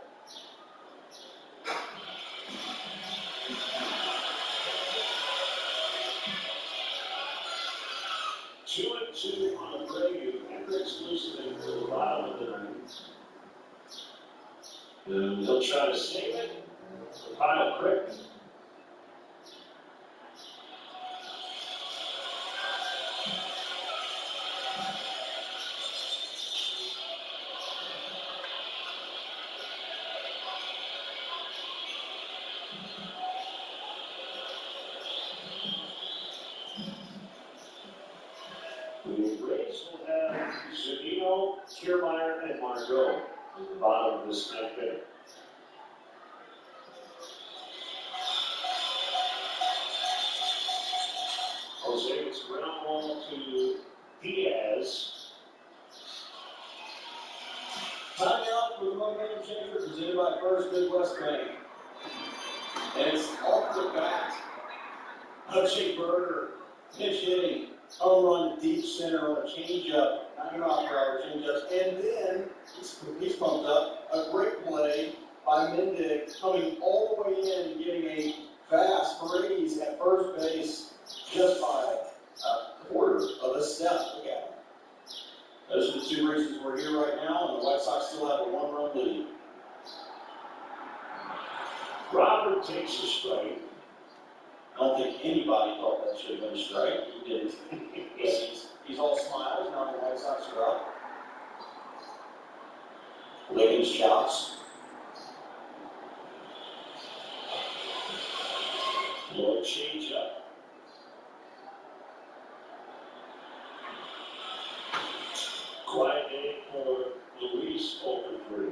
Two and two on Brayu. Hendricks loosening to the bottom of the ninth. And they'll try to save it. Kyle Crick. The Braves will have Zunino, Kiermaier, and Margot at the bottom of this ninth inning. Jose, it's ground ball to Diaz. Time out for the momentum changer presented by First Midwest Bank. And it's off the bat of Jake Berger. Pitch hitting, home run deep center on a changeup, 90-mile-per-hour changeup. And then he's pumped up. A great play by Mendick coming all the way in and getting a fast Paredes at first base just by a quarter of a step. Look at him. Those are the 2 reasons we're here right now, and the White Sox still have a 1-run lead. Robert takes a strike. I don't think anybody thought that should have been a strike. He didn't. he's all smiles now the White Sox are up. Licking his chops. Lloyd change up. Quiet day for Luis over 3.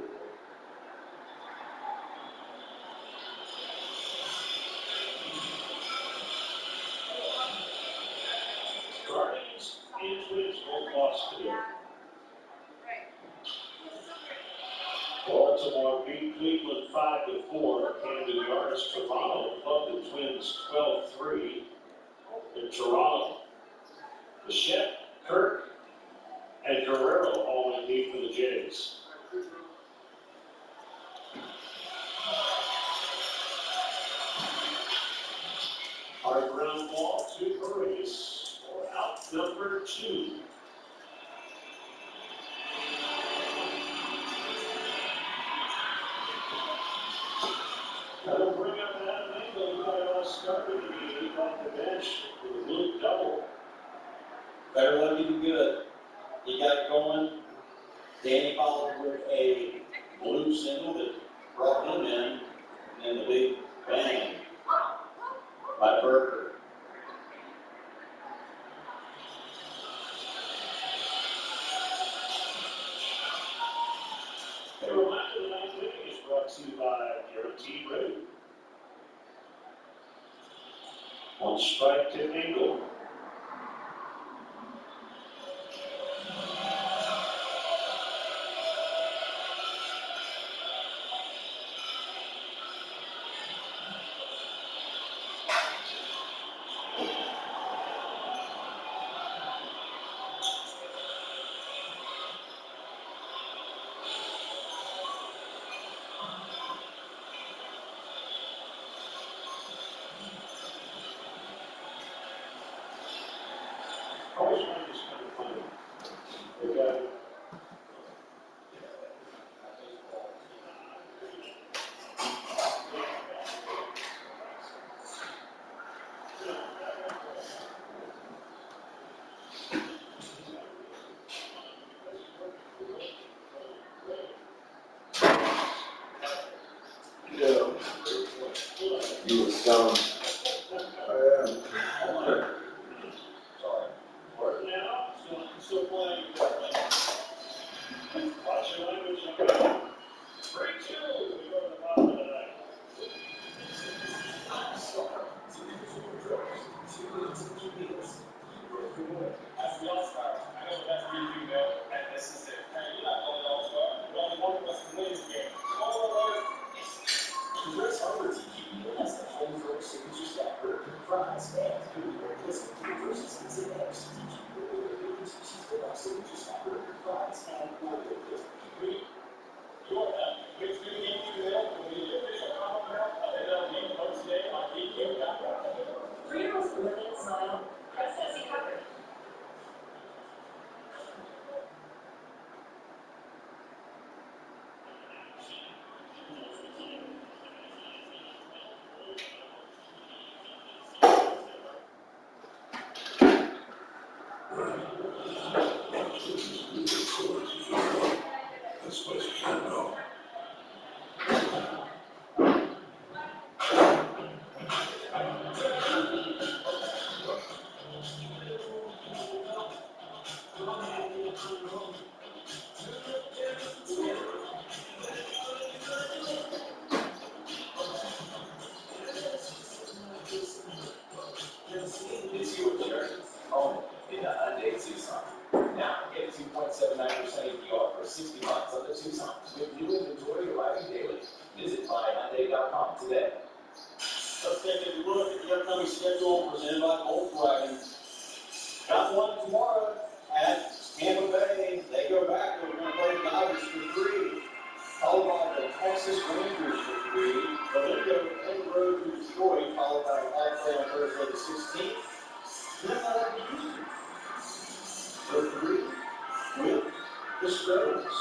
Guardians and Twins both lost today. Baltimore beat Cleveland 5-4. Camden Yards. Toronto clubbed the Twins 12-3. In Toronto, Bichette, Kirk, and Guerrero all in deep for the Jays. Hard ground ball to Paredes for out number 2. That'll bring up Adam Engel, who got it all started immediately off the bench with a blue double. Better lucky than good. He got it going. Danny followed with a blue single that brought him in, and then the big bang by Burger. A reminder the ninth inning is brought to you by Guaranteed Rate. One strike to Engel. Always find this kind of funny. They got You were stoned. I am. now, still playing. Watch your language. Break 2. We go to the bottom of the ninth. As the All-Star, I know that's where you go, and this is it. Hey, you're not going All-Star. But only one of us can win this game. Reverse Harvard's EQB has the Homebrew Signature Stack Burger Fries and Food Listen to Reverse Exclusive X. Signature Stack Burger Fries and Food Your which new game you know will be the official comment of MLB Post Day on DQ.com. For your most limited smile, press Sassy Covered. Own it in the Hyundai Tucson. Now, get 2.79% APR for 60 months on the Tucson with new inventory arriving daily. Visit buyhyundai.com today. Let's take a look at the upcoming schedule presented by Volkswagen. Got one tomorrow at Tampa Bay. They go back. We're going to play the Dodgers for 3. Followed by the Texas Rangers for 3. But then go on the road to Detroit, followed by a play on Thursday the 16th. Then they'll have Houston for 3 with the Stros.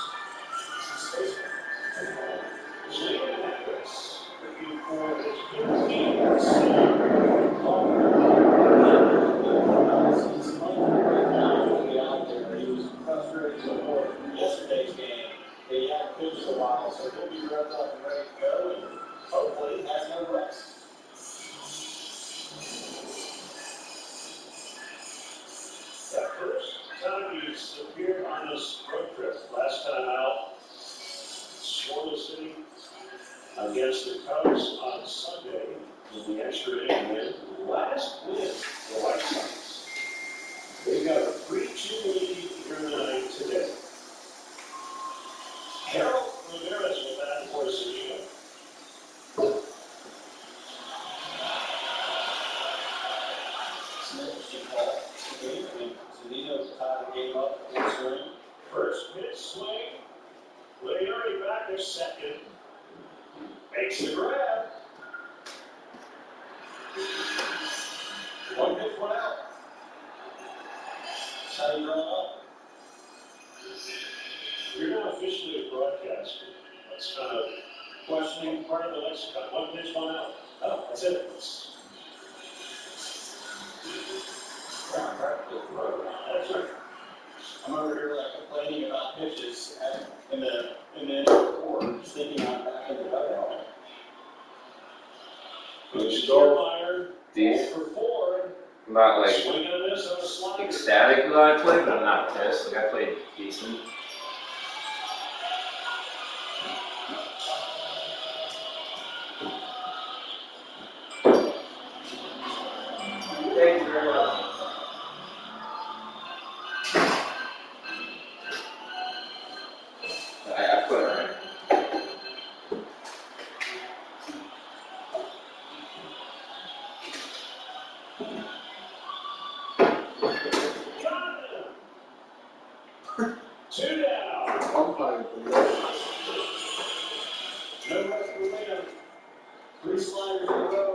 Jalen Hendricks looking for his 15th. He was frustrated before yesterday's game. He hadn't pitched in a while, so he'll be revved up and ready to go, and hopefully has no rest. first time he's appeared on this road trip. Last time out, scoreless inning against the Cubs on Sunday in the extra inning win. Last win for the White Sox. They've got a 3-2 lead here tonight today. Harold Ramirez with that for Zunino. Zunino tied the game up in swing. First pitch swing. Leary back to second. Makes the grab. One pitch, one out. That's how you run up. You're not officially a broadcaster. That's kind of questioning part of the lexicon. One pitch, one out. Oh, that's it. That's right. I'm over here like complaining about pitches in the end of the quarter, just thinking I'm back in the dugout. Kiermaier, These, for 4. I'm not like Swing and a miss on a slider. ecstatic with how I played, but I'm not pissed. Like I played decent. Thank you very much. I put it right. Two down. No rest for Liam. 3 sliders in a row.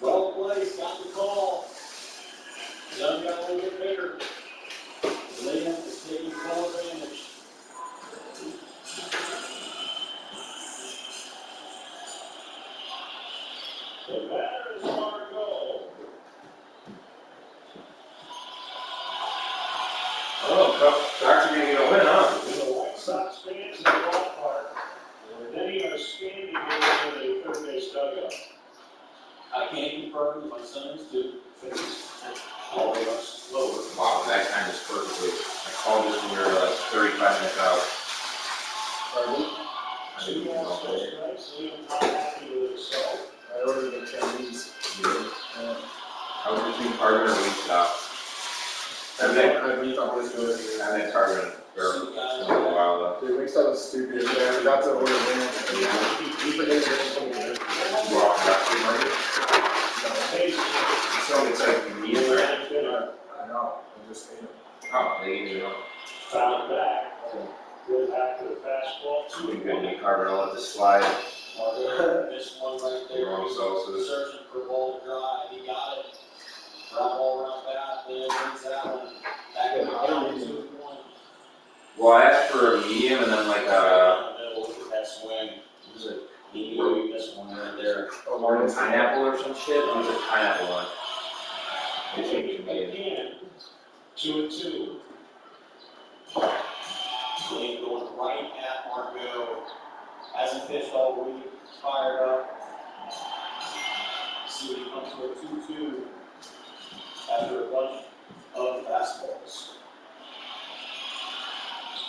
Well placed, got the call. Doug got a little bit bigger. Liam is taking full advantage. The batter is Margot. Oh, Doctor gonna get a win, huh? The White Sox fans in the ballpark. And many are standing here in the third base dugout. I can't confirm that my son is too. All of us slower. Wow, that time is perfectly. I called this when we were like 35 minutes out. I didn't even know that. Liam not happy with himself. I ordered a Chinese. I was between Target and Wingstop. I've been Target for a little while though. Dude, Wingstop is stupid. I forgot to order dinner. You forget to get something to You walk out to the market. So it's like meat, right? I know. I just ate it. Oh, they gave me one. Foul back. Good back to the fastball. Pretty good meat carver. I'll let this slide. This one right there. Wrong sauces. Searching for ball to drive. He got it. Drop ball around bat. Then brings that one. Back in the down 2-1. Well, I asked for a medium and then like a. Look at that swing. What is it? He knew this one right there. Orange pineapple or some shit? It was a pineapple one. They changed the medium. Again. 2-2. Blake going right at Margot. Hasn't pitched all week. Fired up. See what he comes to a 2-2 after a bunch of fastballs.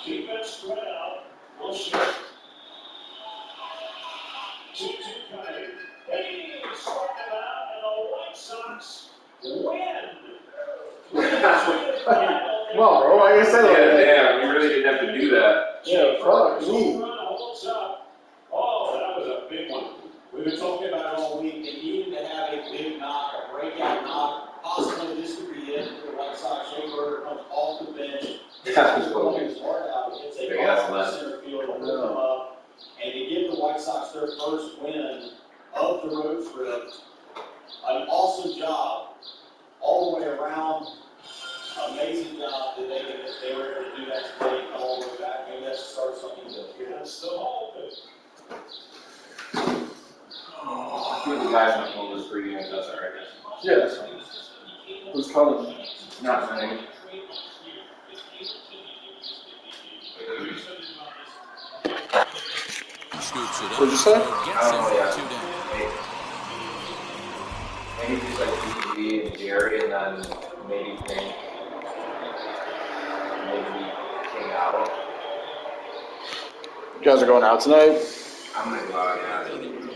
Defense spread out. We'll shoot. 2-2 coming. Hey, struck him out, and the White Sox win. Come on, bro. Why you say Yeah, that? damn, you really didn't have to do that. Yeah, fuck me. Holds up. Oh, that was a big one. We've been talking about it all week. They needed to have a big knock, a breakout knock. Possibly this could be it for the White Sox. Shea Burger comes off the bench. Yeah, it's cool. His heart out. It's a Big ball ass from left. center field to lift them up. And to give the White Sox their first win of the road trip. An awesome job all the way around. Amazing job that they were able to do that today, come all the way back. Maybe that's the start of something good. Yeah, still open. I think the guys might hold this for you guys. That's alright. Yeah, that's fine. Who's coming? Not many. Scoops it up. What'd you say? Gets him yeah. 2 down. Maybe just like PPV and Jerry and then maybe Pink. You guys are going out tonight? I'm gonna go out, yeah.